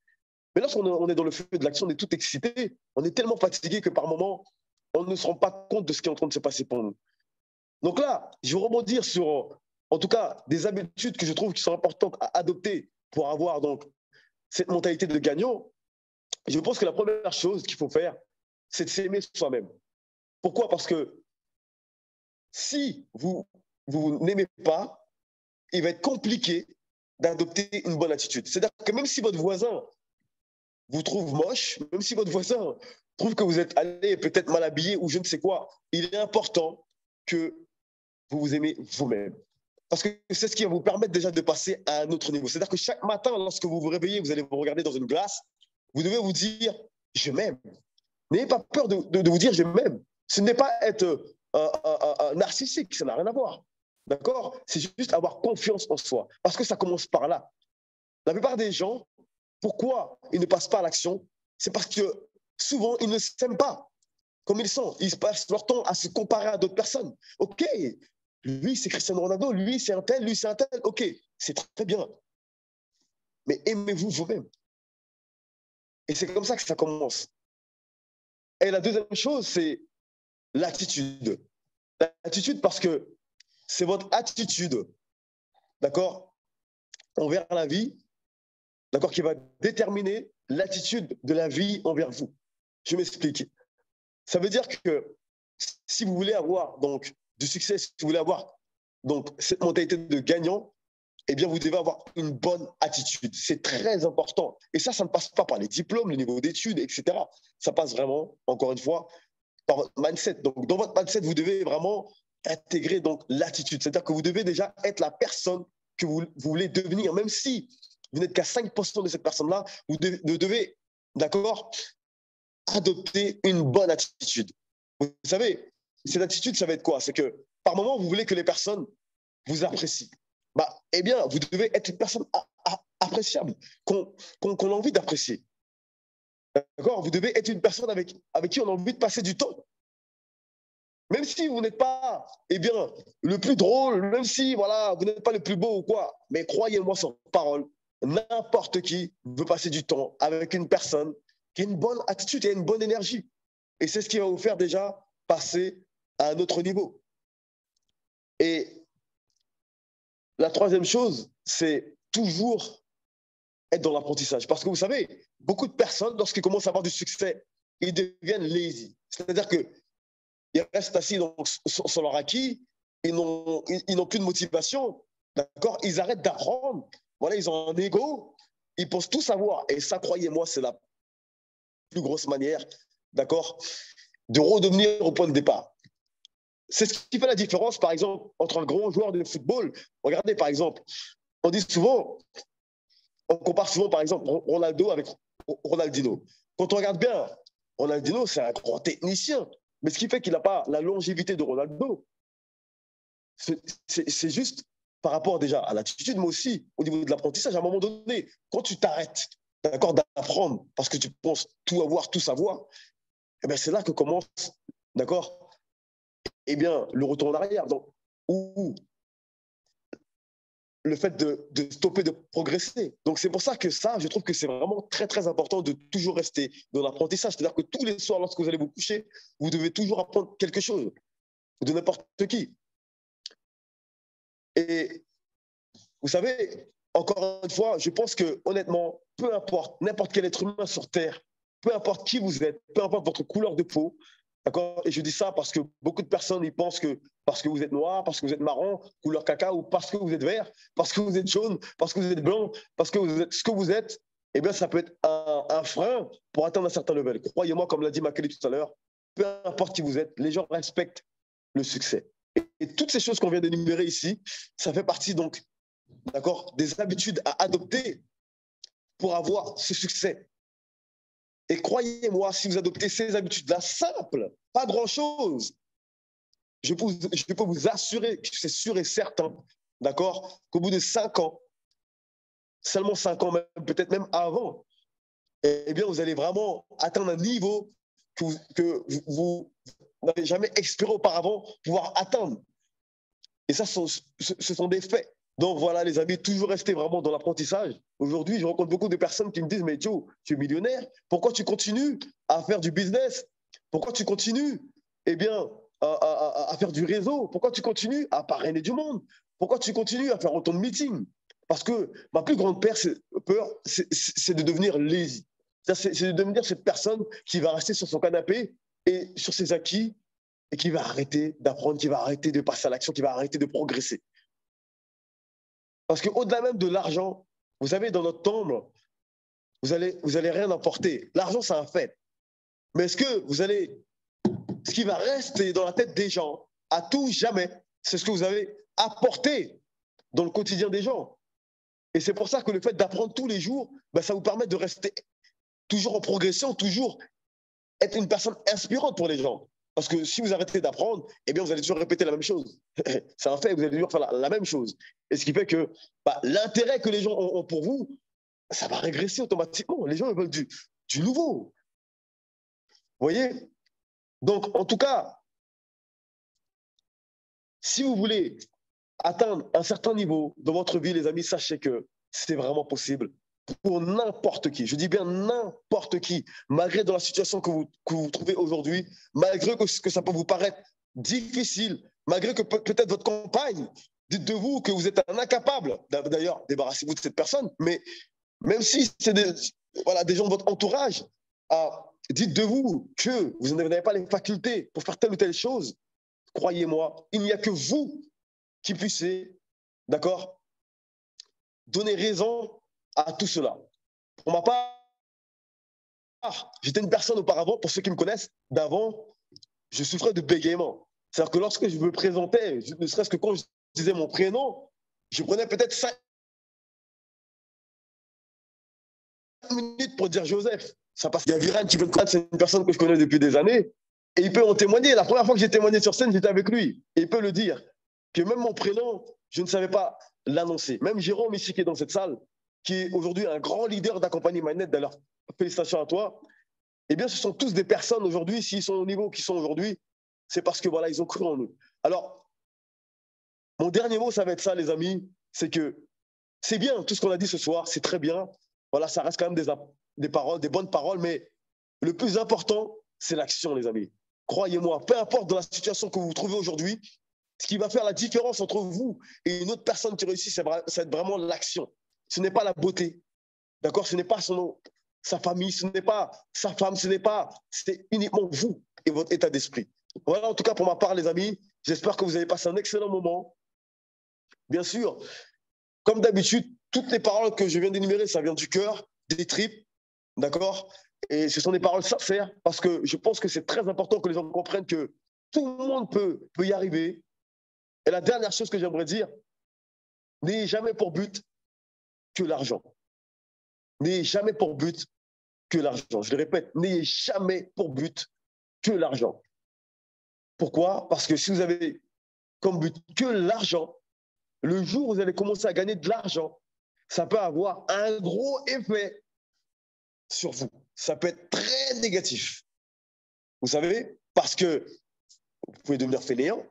Mais lorsqu'on est dans le feu de l'action, on est tout excité. On est tellement fatigué que par moments, on ne se rend pas compte de ce qui est en train de se passer pour nous. Donc là, je vais rebondir sur, en tout cas, des habitudes que je trouve qui sont importantes à adopter pour avoir donc cette mentalité de gagnant. Je pense que la première chose qu'il faut faire, c'est de s'aimer soi-même. Pourquoi? Parce que si vous n'aimez pas, il va être compliqué d'adopter une bonne attitude. C'est-à-dire que même si votre voisin vous trouve moche, même si votre voisin trouve que vous êtes allé peut-être mal habillé ou je ne sais quoi, il est important que vous vous aimez vous-même. Parce que c'est ce qui va vous permettre déjà de passer à un autre niveau. C'est-à-dire que chaque matin, lorsque vous vous réveillez, vous allez vous regarder dans une glace, vous devez vous dire « je m'aime ». N'ayez pas peur de vous dire « je m'aime ». Ce n'est pas être narcissique, ça n'a rien à voir. D'accord? C'est juste avoir confiance en soi. Parce que ça commence par là. La plupart des gens, pourquoi ils ne passent pas à l'action? C'est parce que souvent, ils ne s'aiment pas comme ils sont. Ils passent leur temps à se comparer à d'autres personnes. OK, lui, c'est Cristiano Ronaldo, lui, c'est un tel, lui, c'est un tel. OK, c'est très bien. Mais aimez-vous vous-même. Et c'est comme ça que ça commence. Et la deuxième chose, c'est l'attitude. L'attitude parce que c'est votre attitude, d'accord, envers la vie, d'accord, qui va déterminer l'attitude de la vie envers vous. Je m'explique. Ça veut dire que si vous voulez avoir donc du succès, si vous voulez avoir donc cette mentalité de gagnant, eh bien vous devez avoir une bonne attitude. C'est très important. Et ça ne passe pas par les diplômes, les niveaux d'études, etc. Ça passe vraiment, encore une fois, par votre mindset. Donc dans votre mindset, vous devez vraiment intégrer donc l'attitude. C'est-à-dire que vous devez déjà être la personne que vous voulez devenir, même si vous n'êtes qu'à 5% de cette personne-là, vous devez, d'accord, adopter une bonne attitude. Vous savez, cette attitude, ça va être quoi? C'est que par moment, vous voulez que les personnes vous apprécient. Eh bien, vous devez être une personne appréciable, qu'on a envie d'apprécier. D'accord? Vous devez être une personne avec qui on a envie de passer du temps. Même si vous n'êtes pas, le plus drôle, même si, voilà, vous n'êtes pas le plus beau ou quoi, mais croyez-moi sur parole, n'importe qui veut passer du temps avec une personne qui a une bonne attitude et une bonne énergie. Et c'est ce qui va vous faire déjà passer à un autre niveau. Et la troisième chose, c'est toujours être dans l'apprentissage. Parce que vous savez, beaucoup de personnes, lorsqu'ils commencent à avoir du succès, ils deviennent lazy. C'est-à-dire qu'ils restent assis sur leur acquis, ils n'ont plus de motivation, d'accord? Ils arrêtent d'apprendre. Voilà, ils ont un ego, ils pensent tout savoir. Et ça, croyez-moi, c'est la plus grosse manière, d'accord, de redevenir au point de départ. C'est ce qui fait la différence, par exemple, entre un grand joueur de football. Regardez, par exemple, on compare souvent, par exemple, Ronaldo avec Ronaldinho. Quand on regarde bien Ronaldinho, c'est un grand technicien. Mais ce qui fait qu'il n'a pas la longévité de Ronaldo, c'est juste par rapport déjà à l'attitude, mais aussi au niveau de l'apprentissage. À un moment donné, quand tu t'arrêtes, d'accord, d'apprendre parce que tu penses tout avoir, tout savoir, eh bien, c'est là que commence, d'accord, eh bien, le retour en arrière. Donc, où le fait de stopper de progresser. Donc, c'est pour ça que ça, je trouve que c'est vraiment très, très important de toujours rester dans l'apprentissage. C'est-à-dire que tous les soirs, lorsque vous allez vous coucher, vous devez toujours apprendre quelque chose de n'importe qui. Et vous savez, encore une fois, je pense que honnêtement, peu importe n'importe quel être humain sur Terre, peu importe qui vous êtes, peu importe votre couleur de peau, d'accord. Et je dis ça parce que beaucoup de personnes ils pensent que parce que vous êtes noir, parce que vous êtes marron, couleur caca, ou parce que vous êtes vert, parce que vous êtes jaune, parce que vous êtes blanc, parce que vous êtes ce que vous êtes, eh bien ça peut être un frein pour atteindre un certain level. Croyez-moi, comme l'a dit Makely tout à l'heure, peu importe qui vous êtes, les gens respectent le succès. Et toutes ces choses qu'on vient d'énumérer ici, ça fait partie donc, d'accord, des habitudes à adopter pour avoir ce succès. Et croyez-moi, si vous adoptez ces habitudes-là simples, pas grand-chose, je peux vous assurer que c'est sûr et certain, d'accord, qu'au bout de 5 ans, seulement 5 ans, peut-être même avant, eh bien, vous allez vraiment atteindre un niveau que vous n'avez jamais espéré auparavant pouvoir atteindre. Et ça, ce sont des faits. Donc voilà, les amis, toujours rester vraiment dans l'apprentissage. Aujourd'hui, je rencontre beaucoup de personnes qui me disent, mais Joe, tu es millionnaire, pourquoi tu continues à faire du business? Pourquoi tu continues, eh bien, à faire du réseau? Pourquoi tu continues à parrainer du monde? Pourquoi tu continues à faire autant de meetings? Parce que ma plus grande peur, c'est de devenir lazy. C'est de devenir cette personne qui va rester sur son canapé et sur ses acquis et qui va arrêter d'apprendre, qui va arrêter de passer à l'action, qui va arrêter de progresser. Parce qu'au-delà même de l'argent, vous savez, dans notre tombe, vous allez rien emporter. L'argent, c'est un fait. Mais ce qui va rester dans la tête des gens à tout jamais, c'est ce que vous avez apporté dans le quotidien des gens. Et c'est pour ça que le fait d'apprendre tous les jours, ben, ça vous permet de rester toujours en progression, toujours être une personne inspirante pour les gens. Parce que si vous arrêtez d'apprendre, eh bien, vous allez toujours répéter la même chose. C'est un fait, vous allez toujours faire la même chose. Et ce qui fait que bah, l'intérêt que les gens ont pour vous, ça va régresser automatiquement. Les gens veulent du nouveau. Vous voyez? Donc, en tout cas, si vous voulez atteindre un certain niveau dans votre vie, les amis, sachez que c'est vraiment possible pour n'importe qui. Je dis bien n'importe qui, malgré dans la situation que vous trouvez aujourd'hui, malgré que ça peut vous paraître difficile, malgré que peut-être votre compagne, dites de vous que vous êtes un incapable. D'ailleurs, débarrassez-vous de cette personne, mais même si c'est des gens de votre entourage, dites de vous que vous n'avez pas les facultés pour faire telle ou telle chose. Croyez-moi, il n'y a que vous qui puissiez, d'accord, donner raison à tout cela. Pour ma part, j'étais une personne auparavant, pour ceux qui me connaissent, d'avant, je souffrais de bégaiement. C'est-à-dire que lorsque je me présentais, ne serait-ce que quand je disais mon prénom, je prenais peut-être 5 minutes pour dire Joseph. Ça passe. Il y a Viren qui peut me connaître, c'est une personne que je connais depuis des années, et il peut en témoigner. La première fois que j'ai témoigné sur scène, j'étais avec lui. Et il peut le dire, que même mon prénom, je ne savais pas l'annoncer. Même Jérôme ici qui est dans cette salle, qui est aujourd'hui un grand leader d'accompagner Mindnet, d'ailleurs, félicitations à toi. Eh bien, ce sont tous des personnes aujourd'hui, s'ils sont au niveau qu'ils sont aujourd'hui, c'est parce que voilà, ils ont cru en nous. Alors, mon dernier mot, ça va être ça, les amis, c'est que c'est bien, tout ce qu'on a dit ce soir, c'est très bien. Voilà, ça reste quand même des paroles, des bonnes paroles, mais le plus important, c'est l'action, les amis. Croyez-moi, peu importe dans la situation que vous vous trouvez aujourd'hui, ce qui va faire la différence entre vous et une autre personne qui réussit, c'est vraiment l'action. Ce n'est pas la beauté, d'accord? Ce n'est pas sa famille, ce n'est pas sa femme, c'est uniquement vous et votre état d'esprit. Voilà, en tout cas, pour ma part, les amis, j'espère que vous avez passé un excellent moment. Bien sûr, comme d'habitude, toutes les paroles que je viens d'énumérer, ça vient du cœur, des tripes, d'accord? Et ce sont des paroles sincères parce que je pense que c'est très important que les gens comprennent que tout le monde peut y arriver. Et la dernière chose que j'aimerais dire, n'ayez jamais pour but que l'argent. N'ayez jamais pour but que l'argent. Je le répète, n'ayez jamais pour but que l'argent. Pourquoi? Parce que si vous avez comme but que l'argent, le jour où vous allez commencer à gagner de l'argent, ça peut avoir un gros effet sur vous. Ça peut être très négatif. Vous savez, parce que vous pouvez devenir fainéant,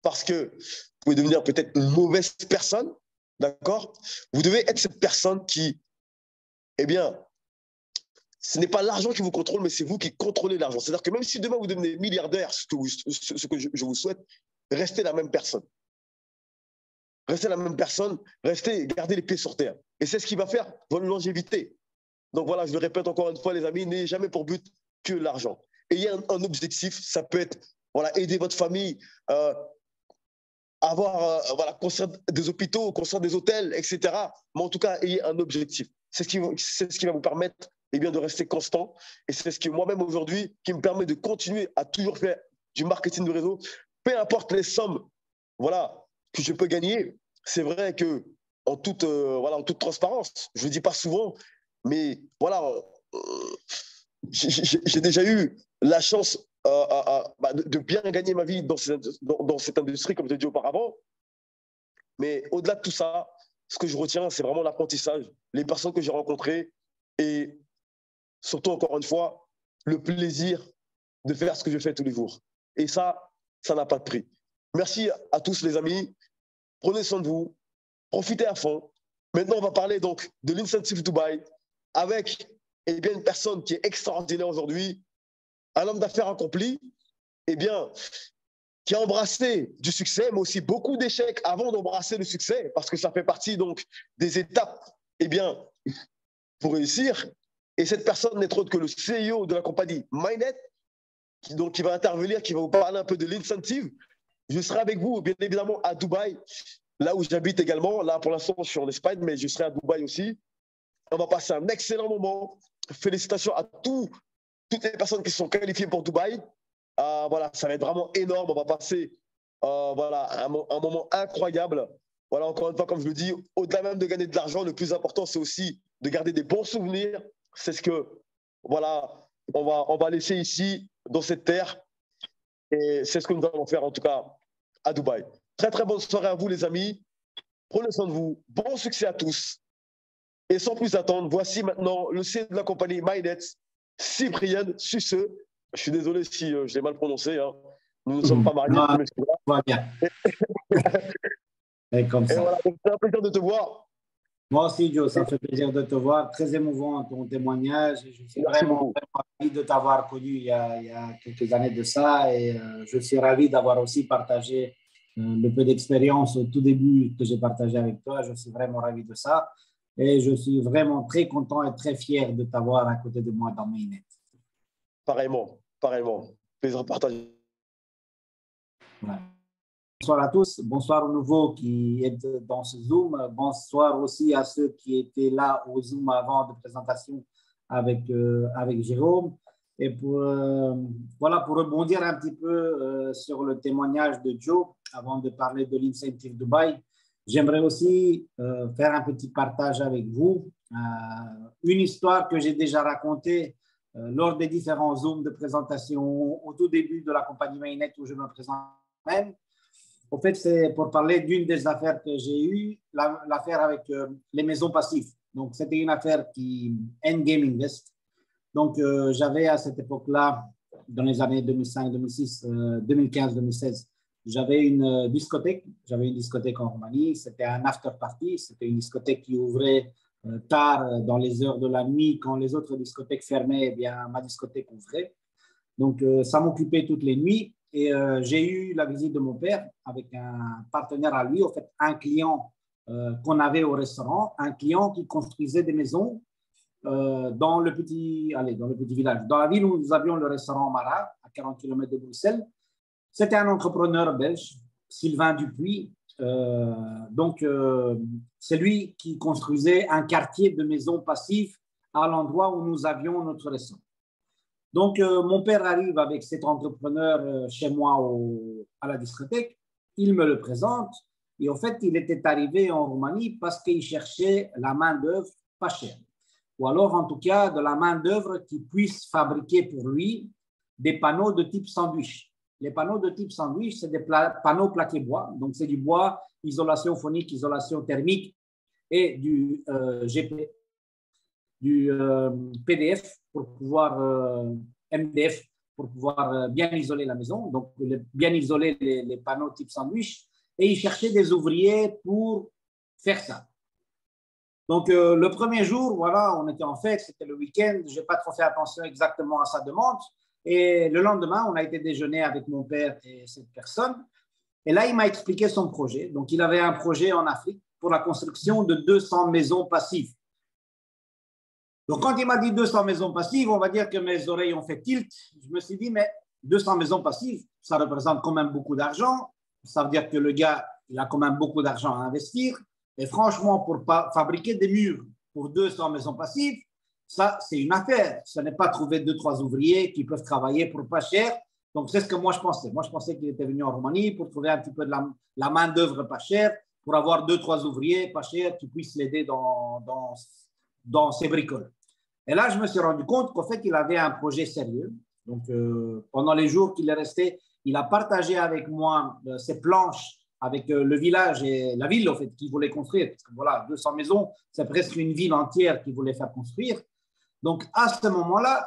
parce que vous pouvez devenir peut-être une mauvaise personne, d'accord? Vous devez être cette personne qui, eh bien, ce n'est pas l'argent qui vous contrôle, mais c'est vous qui contrôlez l'argent. C'est-à-dire que même si demain vous devenez milliardaire, ce que je vous souhaite, restez la même personne. Restez la même personne, gardez les pieds sur terre. Et c'est ce qui va faire votre longévité. Donc voilà, je le répète encore une fois, les amis, n'ayez jamais pour but que l'argent. Ayez un objectif, ça peut être voilà, aider votre famille, voilà, construire des hôpitaux, construire des hôtels, etc. Mais en tout cas, ayez un objectif. C'est ce qui va vous permettre de rester constant. Et c'est ce qui, moi-même aujourd'hui, qui me permet de continuer à toujours faire du marketing de réseau. Peu importe les sommes voilà, que je peux gagner. C'est vrai que en toute transparence, je ne le dis pas souvent, mais voilà, j'ai déjà eu la chance de bien gagner ma vie dans cette industrie, comme je l'ai dit auparavant. Mais au-delà de tout ça, ce que je retiens, c'est vraiment l'apprentissage, les personnes que j'ai rencontrées et surtout, encore une fois, le plaisir de faire ce que je fais tous les jours. Et ça n'a pas de prix. Merci à tous les amis. Prenez soin de vous. Profitez à fond. Maintenant, on va parler donc de l'Incentive Dubai avec une personne qui est extraordinaire aujourd'hui, un homme d'affaires accompli, qui a embrassé du succès, mais aussi beaucoup d'échecs avant d'embrasser le succès, parce que ça fait partie donc des étapes pour réussir. Et cette personne n'est autre que le CEO de la compagnie MyNet, qui va intervenir, qui va vous parler un peu de l'incentive. Je serai avec vous, bien évidemment, à Dubaï, là où j'habite également. Là, pour l'instant, je suis en Espagne, mais je serai à Dubaï aussi. On va passer un excellent moment. Félicitations à toutes les personnes qui sont qualifiées pour Dubaï. Voilà, ça va être vraiment énorme. On va passer un moment incroyable. Voilà, encore une fois, comme je le dis, au-delà même de gagner de l'argent, le plus important, c'est aussi de garder des bons souvenirs. C'est ce que, voilà, on va laisser ici, dans cette terre. Et c'est ce que nous allons faire, en tout cas, à Dubaï. Très, très bonne soirée à vous, les amis. Prenez soin de vous. Bon succès à tous. Et sans plus attendre, voici maintenant le CEO de la compagnie MyNet, Cyprien Susseux. Je suis désolé si je l'ai mal prononcé. Hein. Nous ne sommes pas mariés. Non, va bien. Et comme ça. Voilà, c'est un plaisir de te voir. Moi aussi, Joe, ça me fait plaisir de te voir. Très émouvant ton témoignage. Je suis vraiment ravi de t'avoir connu il y a quelques années de ça. Et je suis ravi d'avoir aussi partagé le peu d'expérience au tout début que j'ai partagé avec toi. Je suis vraiment ravi de ça. Et je suis vraiment très content et très fier de t'avoir à côté de moi dans MyNet. Pareillement. Plaisir partagé. Ouais. Bonsoir à tous, bonsoir aux nouveaux qui êtes dans ce Zoom, bonsoir aussi à ceux qui étaient là au Zoom avant de présentation avec Jérôme. Et pour rebondir un petit peu sur le témoignage de Joe, avant de parler de l'Incentive Dubai, j'aimerais aussi faire un petit partage avec vous, une histoire que j'ai déjà racontée lors des différents Zooms de présentation au tout début de la compagnie MyNet où je me présente même. En fait, c'est pour parler d'une des affaires que j'ai eues, l'affaire avec les maisons passives. Donc, c'était une affaire qui Endgame Invest. Donc, j'avais à cette époque-là, dans les années 2005, 2006, 2015, 2016, j'avais une discothèque. J'avais une discothèque en Roumanie. C'était un after party. C'était une discothèque qui ouvrait tard dans les heures de la nuit. Quand les autres discothèques fermaient, eh bien, ma discothèque ouvrait. Donc, ça m'occupait toutes les nuits. Et j'ai eu la visite de mon père avec un partenaire à lui, en fait, un client qu'on avait au restaurant, un client qui construisait des maisons dans le petit village. Dans la ville où nous avions le restaurant Mara, à 40 km de Bruxelles, c'était un entrepreneur belge, Sylvain Dupuis. C'est lui qui construisait un quartier de maisons passives à l'endroit où nous avions notre restaurant. Donc, mon père arrive avec cet entrepreneur chez moi à la discothèque. Il me le présente. Et en fait, il était arrivé en Roumanie parce qu'il cherchait la main-d'œuvre pas chère. ou alors en tout cas de la main-d'œuvre qui puisse fabriquer pour lui des panneaux de type sandwich. Les panneaux de type sandwich, c'est des panneaux plaqués bois. Donc, c'est du bois, isolation phonique, isolation thermique et du PDF pour pouvoir, MDF pour pouvoir bien isoler la maison. Donc, bien isoler les panneaux type sandwich. Et il cherchait des ouvriers pour faire ça. Donc, le premier jour, voilà, on était en fête, c'était le week-end. Je n'ai pas trop fait attention exactement à sa demande. Et le lendemain, on a été déjeuner avec mon père et cette personne. Et là, il m'a expliqué son projet. Donc, il avait un projet en Afrique pour la construction de 200 maisons passives. Donc, quand il m'a dit 200 maisons passives, on va dire que mes oreilles ont fait tilt. Je me suis dit, mais 200 maisons passives, ça représente quand même beaucoup d'argent. Ça veut dire que le gars, il a quand même beaucoup d'argent à investir. Et franchement, pour fabriquer des murs pour 200 maisons passives, ça, c'est une affaire. Ce n'est pas trouver 2-3 ouvriers qui peuvent travailler pour pas cher. Donc, c'est ce que moi, je pensais. Moi, je pensais qu'il était venu en Roumanie pour trouver un petit peu de la main-d'œuvre pas chère, pour avoir 2-3 ouvriers pas chers qui puissent l'aider dans ses bricoles. Et là, je me suis rendu compte qu'en fait, il avait un projet sérieux. Donc, pendant les jours qu'il est resté, il a partagé avec moi ses planches avec le village et la ville, en fait, qu'il voulait construire. Parce que voilà, 200 maisons, c'est presque une ville entière qu'il voulait faire construire. Donc, à ce moment-là,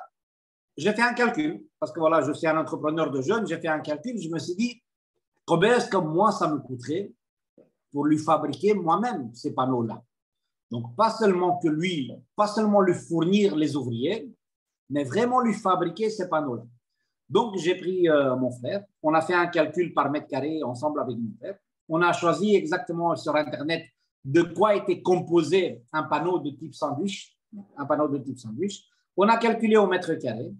j'ai fait un calcul, parce que voilà, je suis un entrepreneur de jeunes, j'ai fait un calcul, je me suis dit, combien est-ce que moi, ça me coûterait pour lui fabriquer moi-même ces panneaux-là? Donc, pas seulement lui fournir les ouvriers, mais vraiment lui fabriquer ces panneaux-là. Donc, j'ai pris mon frère, on a fait un calcul par mètre carré ensemble avec mon frère. On a choisi exactement sur Internet de quoi était composé un panneau de type sandwich. Un panneau de type sandwich. On a calculé au mètre carré.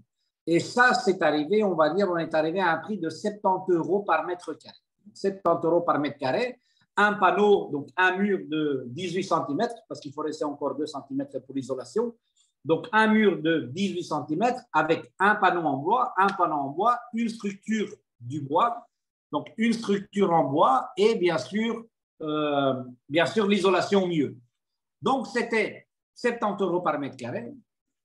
Et ça, c'est arrivé, on va dire, on est arrivé à un prix de 70 € par mètre carré. 70 € par mètre carré. Un panneau, donc un mur de 18 cm, parce qu'il faut laisser encore 2 cm pour l'isolation. Donc, un mur de 18 cm avec un panneau en bois, une structure du bois, donc une structure en bois et bien sûr l'isolation au milieu. Donc, c'était 70 € par mètre carré.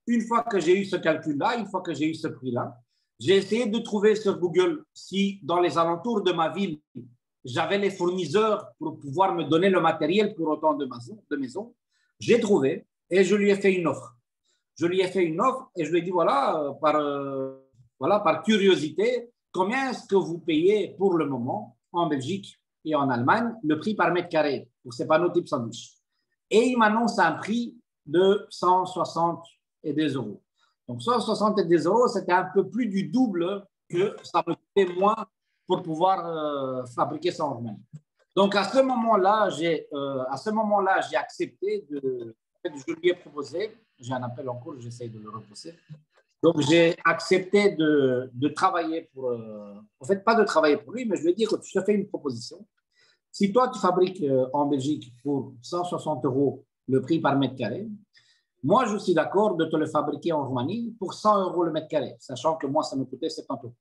Une fois que j'ai eu ce calcul-là, une fois que j'ai eu ce prix-là, j'ai essayé de trouver sur Google si dans les alentours de ma ville, j'avais les fournisseurs pour pouvoir me donner le matériel pour autant de maisons. J'ai trouvé et je lui ai fait une offre. Je lui ai fait une offre et je lui ai dit, voilà, par curiosité, combien est-ce que vous payez pour le moment en Belgique et en Allemagne le prix par mètre carré pour ces panneaux type sandwich? Et il m'annonce un prix de 170 €. Donc, 170 €, c'était un peu plus du double que ça me coûtait moins pour pouvoir fabriquer ça en Roumanie. Donc, à ce moment-là, j'ai accepté je lui ai proposé, j'ai un appel en cours, j'essaie de le repousser. Donc, j'ai accepté de travailler en fait, pas de travailler pour lui, mais je lui ai dit que je te fais une proposition. Si toi, tu fabriques en Belgique pour 160 € le prix par mètre carré, moi, je suis d'accord de te le fabriquer en Roumanie pour 100 € le mètre carré, sachant que moi, ça me coûtait 70 €.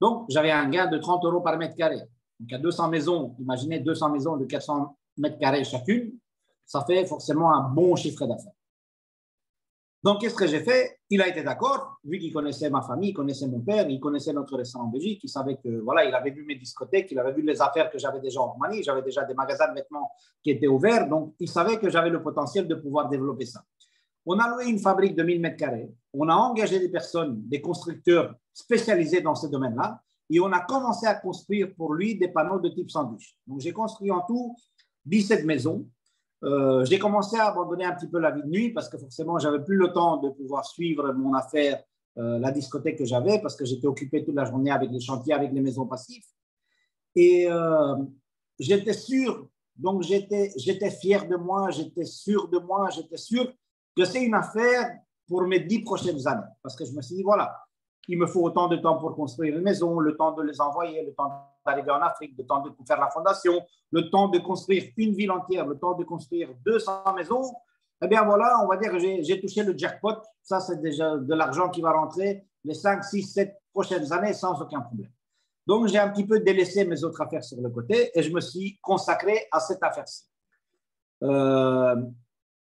Donc, j'avais un gain de 30 € par mètre carré. Donc, à 200 maisons, imaginez 200 maisons de 400 mètres carrés chacune, ça fait forcément un bon chiffre d'affaires. Donc, qu'est-ce que j'ai fait? Il a été d'accord, vu qu'il connaissait ma famille, il connaissait mon père, il connaissait notre restaurant en Belgique, il savait que, voilà, il avait vu mes discothèques, il avait vu les affaires que j'avais déjà en Roumanie, j'avais déjà des magasins de vêtements qui étaient ouverts, donc il savait que j'avais le potentiel de pouvoir développer ça. On a loué une fabrique de 1000 mètres carrés, on a engagé des personnes, des constructeurs spécialisés dans ce domaine-là, et on a commencé à construire pour lui des panneaux de type sandwich. Donc, j'ai construit en tout 17 maisons. J'ai commencé à abandonner un petit peu la vie de nuit parce que forcément, je n'avais plus le temps de pouvoir suivre mon affaire, la discothèque que j'avais, parce que j'étais occupé toute la journée avec les chantiers, avec les maisons passives. Et j'étais sûr, donc j'étais fier de moi, j'étais sûr de moi, j'étais sûr que c'est une affaire pour mes 10 prochaines années. Parce que je me suis dit, voilà, il me faut autant de temps pour construire une maison, le temps de les envoyer, le temps d'arriver en Afrique, le temps de faire la fondation, le temps de construire une ville entière, le temps de construire 200 maisons. Eh bien voilà, on va dire que j'ai touché le jackpot. Ça, c'est déjà de l'argent qui va rentrer les 5, 6, 7 prochaines années sans aucun problème. Donc, j'ai un petit peu délaissé mes autres affaires sur le côté et je me suis consacré à cette affaire-ci.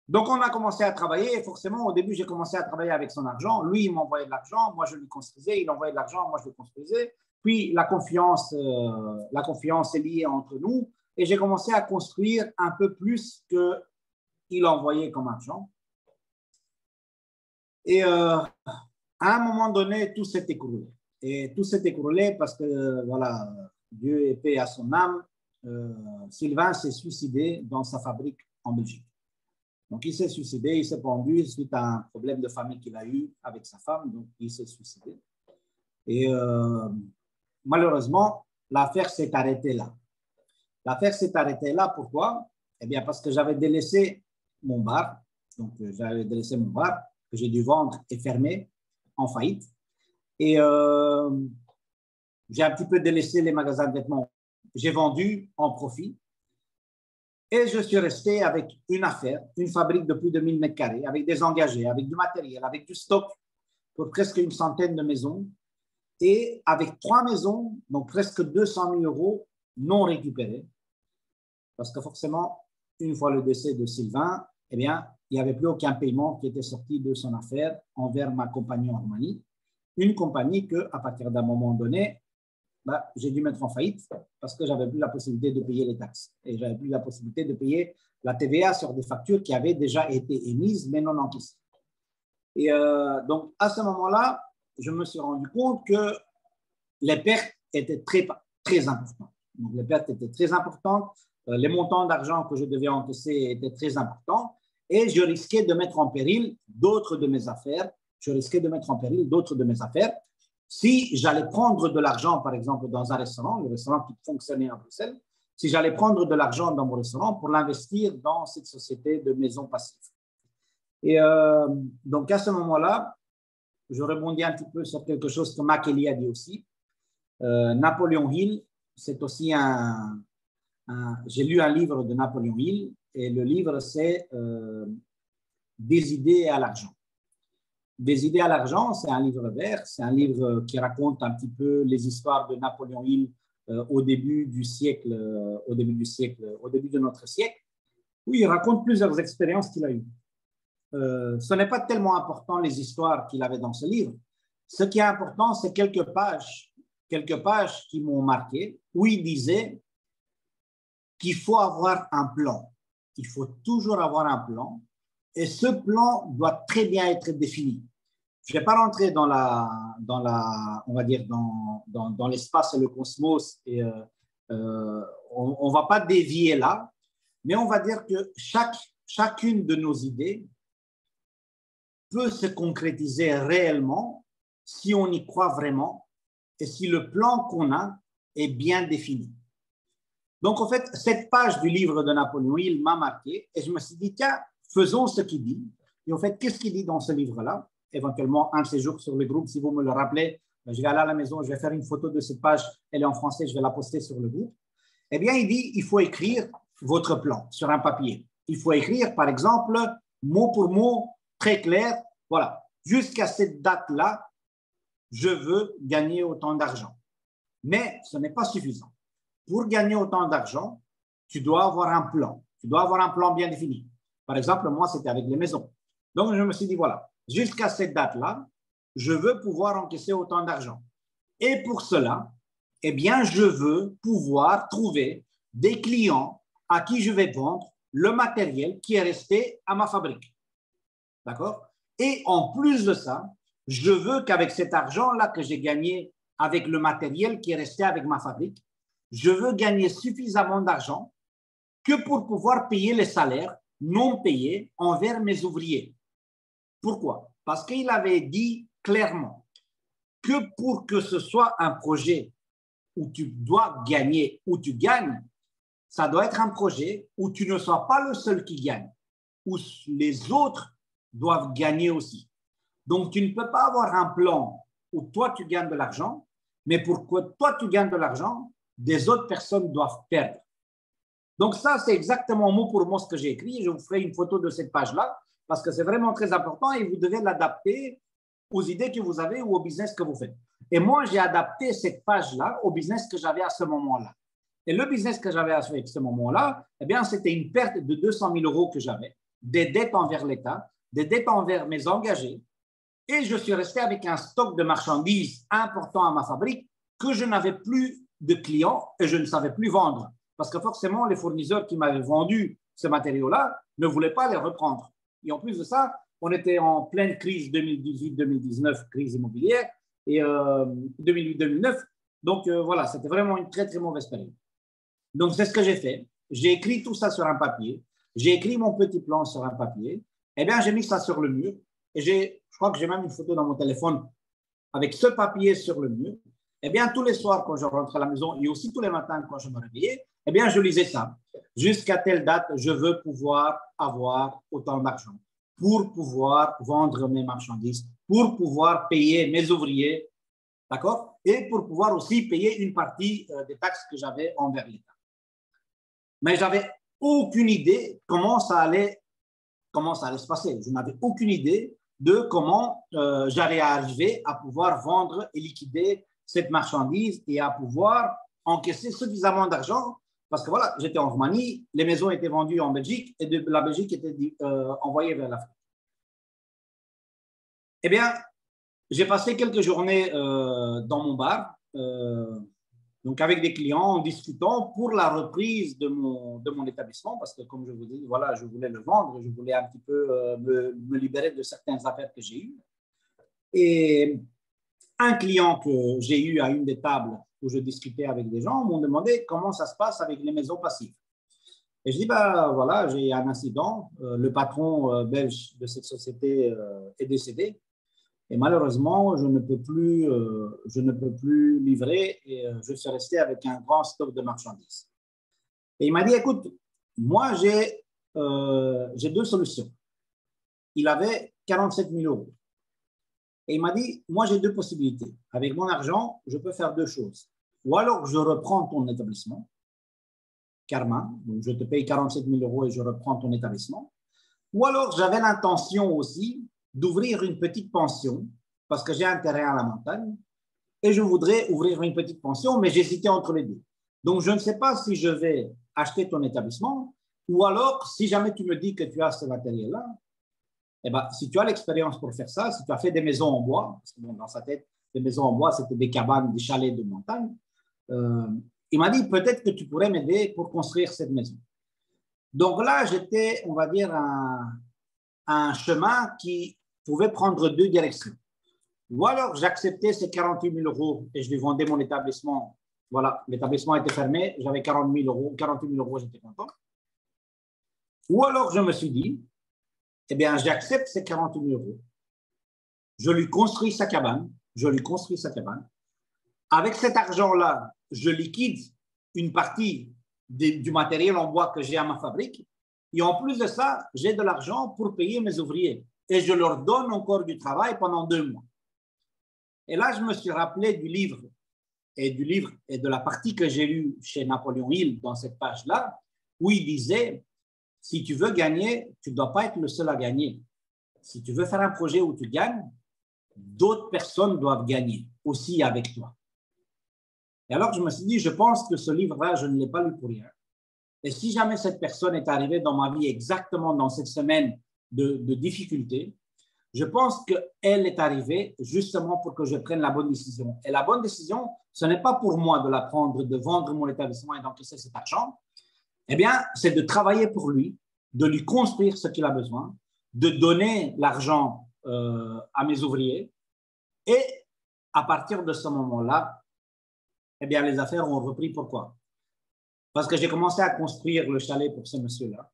Donc, on a commencé à travailler et forcément, au début, j'ai commencé à travailler avec son argent. Lui, il m'envoyait de l'argent, moi, je lui construisais. Il envoyait de l'argent, moi, je le construisais. Puis, la confiance est liée entre nous et j'ai commencé à construire un peu plus qu'il envoyait comme argent. Et à un moment donné, tout s'est écroulé. Et tout s'est écroulé parce que, voilà, Dieu est paix à son âme. Sylvain s'est suicidé dans sa fabrique en Belgique. Donc, il s'est suicidé, il s'est pendu suite à un problème de famille qu'il a eu avec sa femme. Donc, il s'est suicidé. Et malheureusement, l'affaire s'est arrêtée là. L'affaire s'est arrêtée là, pourquoi? Eh bien, parce que j'avais délaissé mon bar. Donc, j'avais délaissé mon bar que j'ai dû vendre et fermer en faillite. Et j'ai un petit peu délaissé les magasins de vêtements. J'ai vendu en profit. Et je suis resté avec une affaire, une fabrique de plus de 1000 mètres carrés, avec des engagés, avec du matériel, avec du stock pour presque une centaine de maisons et avec 3 maisons, donc presque 200 000 euros non récupérés. Parce que forcément, une fois le décès de Sylvain, eh bien, il n'y avait plus aucun paiement qui était sorti de son affaire envers ma compagnie en Roumanie. Une compagnie qu'à partir d'un moment donné, j'ai dû mettre en faillite parce que je n'avais plus la possibilité de payer les taxes et je n'avais plus la possibilité de payer la TVA sur des factures qui avaient déjà été émises mais non encaissées. Et donc, à ce moment-là, je me suis rendu compte que les pertes étaient très importantes. Donc, les pertes étaient très importantes, les montants d'argent que je devais encaisser étaient très importants et je risquais de mettre en péril d'autres de mes affaires. Si j'allais prendre de l'argent, par exemple, dans un restaurant, le restaurant qui fonctionnait à Bruxelles, si j'allais prendre de l'argent dans mon restaurant pour l'investir dans cette société de maisons passives. Et donc, à ce moment-là, je rebondis un petit peu sur quelque chose que Makely a dit aussi. Napoléon Hill, c'est aussi j'ai lu un livre de Napoléon Hill et le livre, c'est Des idées à l'argent. Des idées à l'argent, c'est un livre vert, c'est un livre qui raconte un petit peu les histoires de Napoléon Hill au début de notre siècle, où il raconte plusieurs expériences qu'il a eues. Ce n'est pas tellement important les histoires qu'il avait dans ce livre. Ce qui est important, c'est quelques pages qui m'ont marqué, où il disait qu'il faut avoir un plan. Il faut toujours avoir un plan. Et ce plan doit très bien être défini. Je ne vais pas rentrer dans l'espace et le cosmos et on ne va pas dévier là, mais on va dire que chacune de nos idées peut se concrétiser réellement si on y croit vraiment et si le plan qu'on a est bien défini. Donc, en fait, cette page du livre de Napoléon Hill m'a marqué et je me suis dit, tiens, faisons ce qu'il dit. Et en fait, qu'est-ce qu'il dit dans ce livre-là? Éventuellement, un de ces jours sur le groupe, si vous me le rappelez, je vais aller à la maison, je vais faire une photo de cette page, elle est en français, je vais la poster sur le groupe. Eh bien, il dit, il faut écrire votre plan sur un papier. Il faut écrire, par exemple, mot pour mot, très clair, voilà, jusqu'à cette date-là, je veux gagner autant d'argent. Mais ce n'est pas suffisant. Pour gagner autant d'argent, tu dois avoir un plan. Tu dois avoir un plan bien défini. Par exemple, moi, c'était avec les maisons. Donc, je me suis dit, voilà, jusqu'à cette date-là, je veux pouvoir encaisser autant d'argent. Et pour cela, eh bien, je veux pouvoir trouver des clients à qui je vais vendre le matériel qui est resté à ma fabrique. D'accord? Et en plus de ça, je veux qu'avec cet argent-là que j'ai gagné avec le matériel qui est resté avec ma fabrique, je veux gagner suffisamment d'argent que pour pouvoir payer les salaires non payés envers mes ouvriers. Pourquoi? Parce qu'il avait dit clairement que pour que ce soit un projet où tu dois gagner, où tu gagnes, ça doit être un projet où tu ne sois pas le seul qui gagne, où les autres doivent gagner aussi. Donc, tu ne peux pas avoir un plan où toi, tu gagnes de l'argent, mais pour que toi, tu gagnes de l'argent, des autres personnes doivent perdre. Donc, ça, c'est exactement mot pour mot ce que j'ai écrit. Je vous ferai une photo de cette page-là parce que c'est vraiment très important et vous devez l'adapter aux idées que vous avez ou au business que vous faites. Et moi, j'ai adapté cette page-là au business que j'avais à ce moment-là. Et le business que j'avais à ce moment-là, eh bien, c'était une perte de 200 000 euros que j'avais. des dettes envers l'État, des dettes envers mes engagés, et je suis resté avec un stock de marchandises important à ma fabrique que je n'avais plus de clients et je ne savais plus vendre. Parce que forcément, les fournisseurs qui m'avaient vendu ce matériau-là ne voulaient pas les reprendre. Et en plus de ça, on était en pleine crise 2018-2019, crise immobilière, et 2008-2009. Donc voilà, c'était vraiment une très, très mauvaise période. Donc c'est ce que j'ai fait. J'ai écrit tout ça sur un papier. J'ai écrit mon petit plan sur un papier. Eh bien, j'ai mis ça sur le mur. Et je crois que j'ai même une photo dans mon téléphone avec ce papier sur le mur. Eh bien, tous les soirs, quand je rentrais à la maison et aussi tous les matins quand je me réveillais, eh bien, je lisais ça. Jusqu'à telle date, je veux pouvoir avoir autant d'argent pour pouvoir vendre mes marchandises, pour pouvoir payer mes ouvriers, d'accord? Et pour pouvoir aussi payer une partie des taxes que j'avais envers l'État. Mais je n'avais aucune idée comment ça allait se passer. Je n'avais aucune idée de comment j'allais arriver à pouvoir vendre et liquider cette marchandise et à pouvoir encaisser suffisamment d'argent parce que voilà, j'étais en Roumanie, les maisons étaient vendues en Belgique et de la Belgique était envoyée vers l'Afrique. Eh bien, j'ai passé quelques journées dans mon bar, donc avec des clients, en discutant pour la reprise de mon établissement, parce que comme je vous dis, voilà, je voulais le vendre, je voulais un petit peu me libérer de certaines affaires que j'ai eues. Et un client que j'ai eu à une des tables où je discutais avec des gens m'ont demandé comment ça se passe avec les maisons passives. Et je dis, bah, voilà, j'ai un incident, le patron belge de cette société est décédé. Et malheureusement, je ne peux plus livrer et je suis resté avec un grand stock de marchandises. Et il m'a dit, écoute, moi, j'ai 2 solutions. Il avait 47 000 euros. Et il m'a dit, moi, j'ai 2 possibilités. Avec mon argent, je peux faire 2 choses. Ou alors, je reprends ton établissement, Karma, donc je te paye 47 000 euros et je reprends ton établissement. Ou alors, j'avais l'intention aussi d'ouvrir une petite pension parce que j'ai un terrain à la montagne et je voudrais ouvrir une petite pension, mais j'hésitais entre les deux. Donc, je ne sais pas si je vais acheter ton établissement ou alors, si jamais tu me dis que tu as ce matériel-là, eh ben, si tu as l'expérience pour faire ça, si tu as fait des maisons en bois, parce que bon, dans sa tête, les maisons en bois, c'était des cabanes, des chalets de montagne, il m'a dit peut-être que tu pourrais m'aider pour construire cette maison. Donc là, j'étais, on va dire, un chemin qui pouvait prendre 2 directions. Ou alors, j'acceptais ces 48 000 euros et je lui vendais mon établissement. Voilà, l'établissement était fermé, j'avais 48 000 euros, j'étais content. Ou alors, je me suis dit, eh bien, j'accepte ces 48 000 euros. Je lui construis sa cabane. Avec cet argent-là, je liquide une partie du matériel en bois que j'ai à ma fabrique. Et en plus de ça, j'ai de l'argent pour payer mes ouvriers. Et je leur donne encore du travail pendant 2 mois. Et là, je me suis rappelé du livre et de la partie que j'ai lue chez Napoléon Hill dans cette page-là, où il disait, si tu veux gagner, tu ne dois pas être le seul à gagner. Si tu veux faire un projet où tu gagnes, d'autres personnes doivent gagner aussi avec toi. Et alors, je me suis dit, je pense que ce livre-là, je ne l'ai pas lu pour rien. Et si jamais cette personne est arrivée dans ma vie exactement dans cette semaine de difficultés, je pense qu'elle est arrivée justement pour que je prenne la bonne décision. Et la bonne décision, ce n'est pas pour moi de la prendre, de vendre mon établissement et d'encaisser cet argent. Eh bien, c'est de travailler pour lui, de lui construire ce qu'il a besoin, de donner l'argent à mes ouvriers. Et à partir de ce moment-là, eh bien, les affaires ont repris. Pourquoi? Parce que j'ai commencé à construire le chalet pour ce monsieur-là.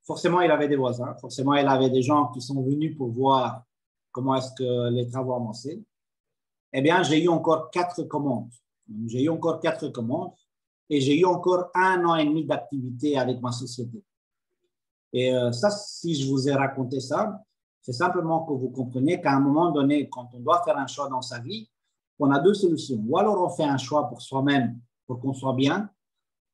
Forcément, il avait des voisins. Forcément, il avait des gens qui sont venus pour voir comment est-ce que les travaux avançaient. Eh bien, j'ai eu encore 4 commandes. Et j'ai eu encore 1 an et demi d'activité avec ma société. Et ça, si je vous ai raconté ça, c'est simplement que vous compreniez qu'à un moment donné, quand on doit faire un choix dans sa vie, on a 2 solutions. Ou alors on fait un choix pour soi-même, pour qu'on soit bien,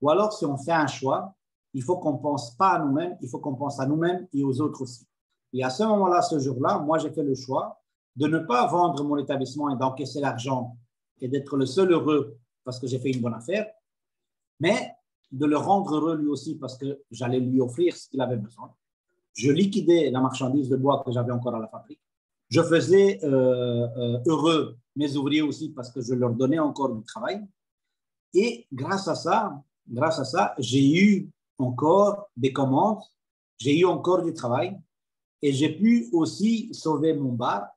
ou alors si on fait un choix, il faut qu'on ne pense pas à nous-mêmes, il faut qu'on pense à nous-mêmes et aux autres aussi. Et à ce moment-là, ce jour-là, moi, j'ai fait le choix de ne pas vendre mon établissement et d'encaisser l'argent et d'être le seul heureux parce que j'ai fait une bonne affaire, mais de le rendre heureux lui aussi parce que j'allais lui offrir ce qu'il avait besoin. Je liquidais la marchandise de bois que j'avais encore à la fabrique. Je faisais heureux mes ouvriers aussi parce que je leur donnais encore du travail. Et grâce à ça, j'ai eu encore des commandes, j'ai eu encore du travail et j'ai pu aussi sauver mon bar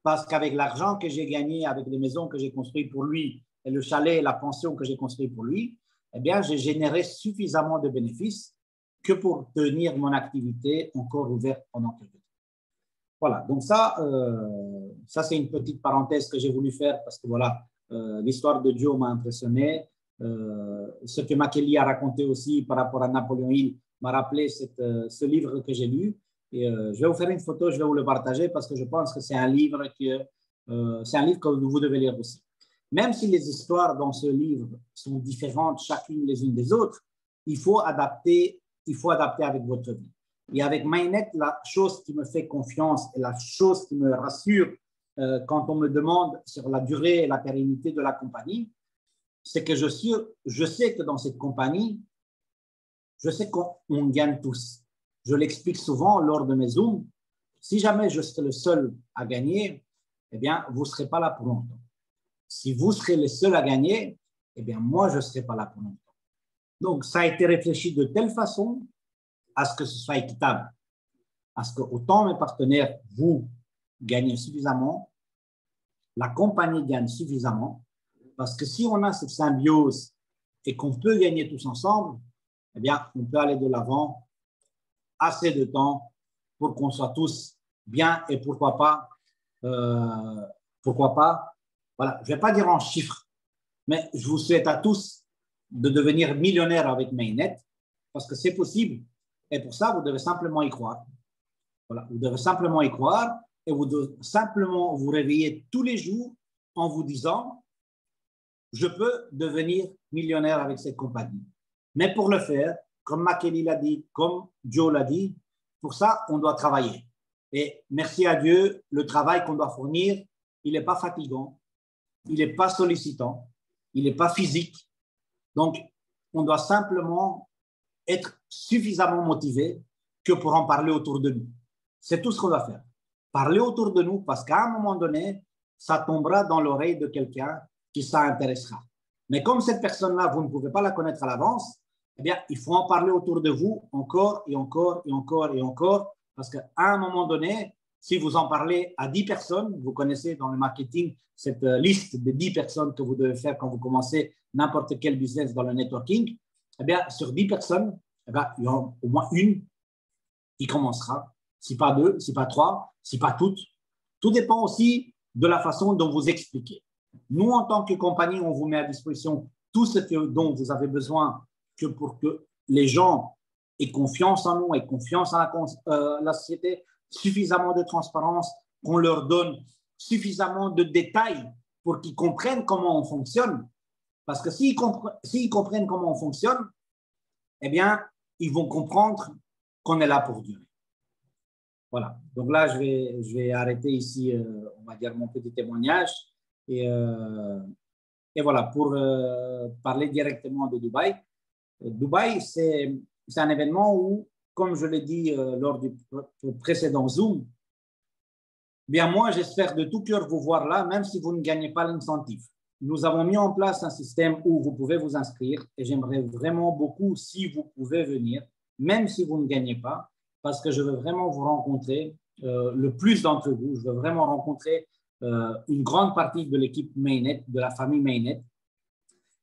parce qu'avec l'argent que j'ai gagné avec les maisons que j'ai construites pour lui et le chalet et la pension que j'ai construit pour lui, eh bien, j'ai généré suffisamment de bénéfices que pour tenir mon activité encore ouverte pendant quelques temps. Voilà, donc ça c'est une petite parenthèse que j'ai voulu faire parce que voilà, l'histoire de Joe m'a impressionné. Ce que Makely a raconté aussi par rapport à Napoléon Hill m'a rappelé ce livre que j'ai lu. Et je vais vous faire une photo, je vais vous le partager parce que je pense que c'est un livre que vous devez lire aussi. Même si les histoires dans ce livre sont différentes chacune les unes des autres, il faut adapter avec votre vie. Et avec Mainnet, la chose qui me fait confiance et la chose qui me rassure quand on me demande sur la durée et la pérennité de la compagnie, c'est que je sais que dans cette compagnie, je sais qu'on gagne tous. Je l'explique souvent lors de mes Zooms. Si jamais je serai le seul à gagner, eh bien, vous ne serez pas là pour longtemps. Si vous serez les seuls à gagner, eh bien, moi, je ne serai pas là pour longtemps. Donc, ça a été réfléchi de telle façon à ce que ce soit équitable. À ce que autant mes partenaires, vous gagnez suffisamment, la compagnie gagne suffisamment, parce que si on a cette symbiose et qu'on peut gagner tous ensemble, eh bien, on peut aller de l'avant assez de temps pour qu'on soit tous bien et pourquoi pas, voilà, je ne vais pas dire en chiffres, mais je vous souhaite à tous de devenir millionnaire avec Mainnet parce que c'est possible et pour ça, vous devez simplement y croire. Voilà, vous devez simplement y croire et vous devez simplement vous réveiller tous les jours en vous disant je peux devenir millionnaire avec cette compagnie. Mais pour le faire, comme Makely l'a dit, comme Joe l'a dit, pour ça, on doit travailler. Et merci à Dieu, le travail qu'on doit fournir, il n'est pas fatigant, il n'est pas sollicitant, il n'est pas physique. Donc, on doit simplement être suffisamment motivé que pour en parler autour de nous. C'est tout ce qu'on doit faire. Parler autour de nous parce qu'à un moment donné, ça tombera dans l'oreille de quelqu'un qui ça intéressera. Mais comme cette personne-là, vous ne pouvez pas la connaître à l'avance, eh bien, il faut en parler autour de vous encore et encore et encore et encore parce qu'à un moment donné, si vous en parlez à 10 personnes, vous connaissez dans le marketing cette liste de 10 personnes que vous devez faire quand vous commencez n'importe quel business dans le networking, eh bien, sur 10 personnes, eh bien, il y en a au moins une qui commencera, si pas deux, si pas trois, si pas toutes. Tout dépend aussi de la façon dont vous expliquez. Nous, en tant que compagnie, on vous met à disposition tout ce dont vous avez besoin pour que les gens aient confiance en nous, aient confiance en la société, suffisamment de transparence, qu'on leur donne suffisamment de détails pour qu'ils comprennent comment on fonctionne. Parce que s'ils comprennent comment on fonctionne, eh bien, ils vont comprendre qu'on est là pour durer. Voilà. Donc là, je vais arrêter ici, on va dire, mon petit témoignage. Et voilà, pour parler directement de Dubaï. Dubaï, c'est un événement où, comme je l'ai dit lors du précédent Zoom, bien moi, j'espère de tout cœur vous voir là, même si vous ne gagnez pas l'incentive. Nous avons mis en place un système où vous pouvez vous inscrire et j'aimerais vraiment beaucoup si vous pouvez venir, même si vous ne gagnez pas, parce que je veux vraiment vous rencontrer, le plus d'entre vous. Je veux vraiment rencontrer une grande partie de l'équipe Mainnet, de la famille Mainnet.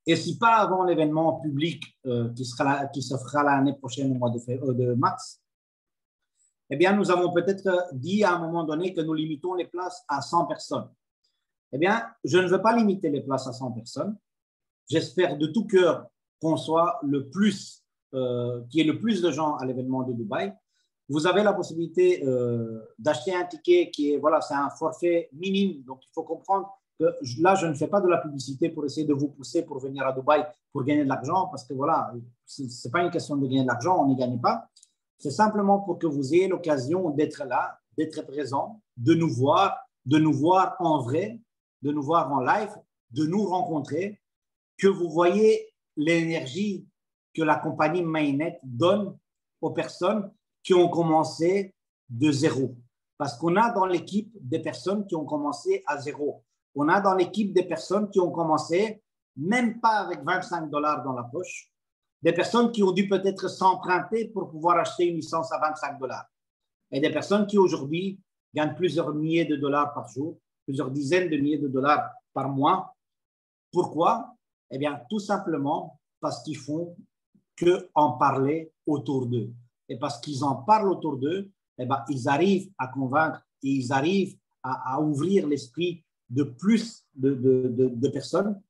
Et si pas avant l'événement public qui se fera l'année prochaine au mois de mars, eh bien, nous avons peut-être dit à un moment donné que nous limitons les places à 100 personnes. Eh bien, je ne veux pas limiter les places à 100 personnes. J'espère de tout cœur qu'on soit le plus, qu'il y ait le plus de gens à l'événement de Dubaï. Vous avez la possibilité d'acheter un ticket qui est, voilà, c'est un forfait minime. Donc, il faut comprendre que là, je ne fais pas de la publicité pour essayer de vous pousser pour venir à Dubaï pour gagner de l'argent parce que voilà, ce n'est pas une question de gagner de l'argent, on n'y gagne pas. C'est simplement pour que vous ayez l'occasion d'être là, d'être présent, de nous voir en vrai, de nous voir en live, de nous rencontrer, que vous voyez l'énergie que la compagnie Mainnet donne aux personnes qui ont commencé de zéro. Parce qu'on a dans l'équipe des personnes qui ont commencé à zéro. On a dans l'équipe des personnes qui ont commencé même pas avec 25 $ dans la poche. Des personnes qui ont dû peut-être s'emprunter pour pouvoir acheter une licence à 25 $. Et des personnes qui aujourd'hui gagnent plusieurs milliers de dollars par jour, plusieurs dizaines de milliers de dollars par mois. Pourquoi? Eh bien, tout simplement parce qu'ils font qu'en parler autour d'eux. Et parce qu'ils en parlent autour d'eux, eh bien, ils arrivent à convaincre et ils arrivent à ouvrir l'esprit de plus de personnes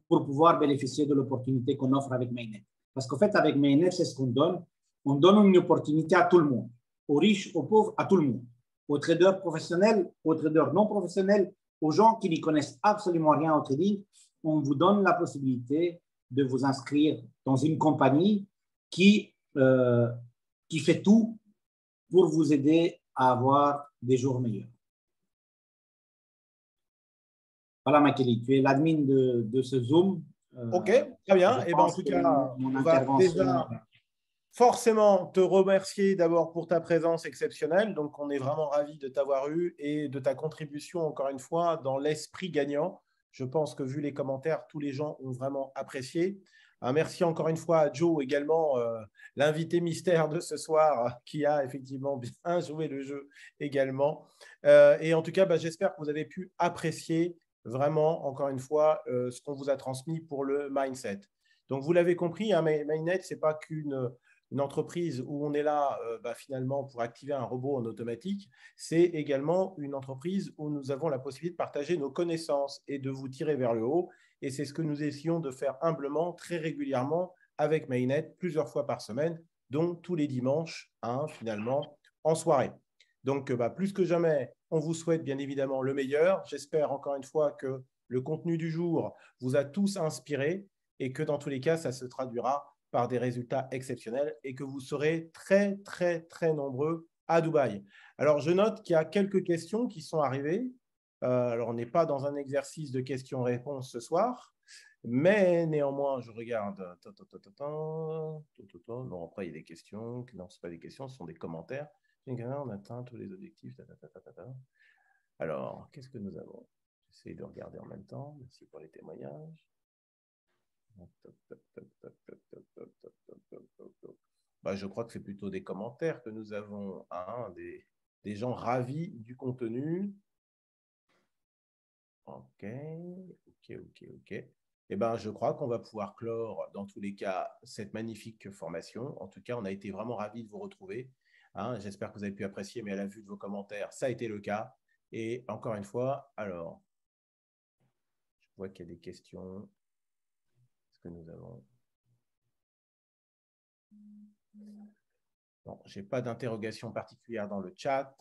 pour pouvoir bénéficier de l'opportunité qu'on offre avec Mainnet. Parce qu'en fait, avec Mainnet, c'est ce qu'on donne. On donne une opportunité à tout le monde, aux riches, aux pauvres, à tout le monde, aux traders professionnels, aux traders non professionnels, aux gens qui n'y connaissent absolument rien au trading. On vous donne la possibilité de vous inscrire dans une compagnie qui fait tout pour vous aider à avoir des jours meilleurs. Voilà, Makeli, tu es l'admin de ce Zoom. Ok, très bien. Et ben, en tout cas, on va déjà forcément te remercier d'abord pour ta présence exceptionnelle. Donc, on est vraiment ravis de t'avoir eu et de ta contribution, encore une fois, dans l'esprit gagnant. Je pense que vu les commentaires, tous les gens ont vraiment apprécié. Merci encore une fois à Joe également, l'invité mystère de ce soir, qui a effectivement bien joué le jeu également. Et en tout cas, j'espère que vous avez pu apprécier vraiment, encore une fois, ce qu'on vous a transmis pour le mindset. Donc, vous l'avez compris, hein, Mainnet, ce n'est pas qu'une entreprise où on est là finalement pour activer un robot en automatique. C'est également une entreprise où nous avons la possibilité de partager nos connaissances et de vous tirer vers le haut. Et c'est ce que nous essayons de faire humblement, très régulièrement avec Mainnet, plusieurs fois par semaine, donc tous les dimanches, hein, finalement, en soirée. Donc, plus que jamais, on vous souhaite bien évidemment le meilleur. J'espère encore une fois que le contenu du jour vous a tous inspiré et que dans tous les cas, ça se traduira par des résultats exceptionnels et que vous serez très, très, très nombreux à Dubaï. Alors, je note qu'il y a quelques questions qui sont arrivées. Alors, on n'est pas dans un exercice de questions-réponses ce soir, mais néanmoins, je regarde. Non, après, il y a des questions. Non, ce ne sont pas des questions, ce sont des commentaires. On atteint tous les objectifs. Alors, qu'est-ce que nous avons? J'essaie de regarder en même temps. Merci pour les témoignages. Je crois que c'est plutôt des commentaires que nous avons, hein, des gens ravis du contenu. Ok. Eh ben, je crois qu'on va pouvoir clore, dans tous les cas, cette magnifique formation. En tout cas, on a été vraiment ravis de vous retrouver. Hein, j'espère que vous avez pu apprécier, mais à la vue de vos commentaires, ça a été le cas. Et encore une fois, alors, je vois qu'il y a des questions. Est-ce que nous avons… Bon, je n'ai pas d'interrogation particulière dans le chat.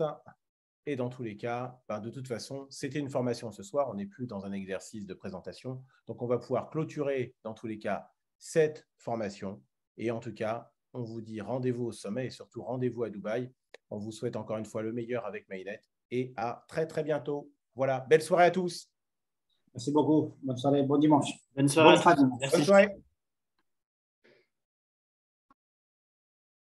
Et dans tous les cas, de toute façon, c'était une formation ce soir. On n'est plus dans un exercice de présentation. Donc, on va pouvoir clôturer, dans tous les cas, cette formation. Et en tout cas, on vous dit rendez-vous au sommet et surtout rendez-vous à Dubaï. On vous souhaite encore une fois le meilleur avec Mainnet et à très, très bientôt. Voilà, belle soirée à tous. Merci beaucoup. Bonne soirée, bon dimanche. Bonne soirée. Bonne soirée.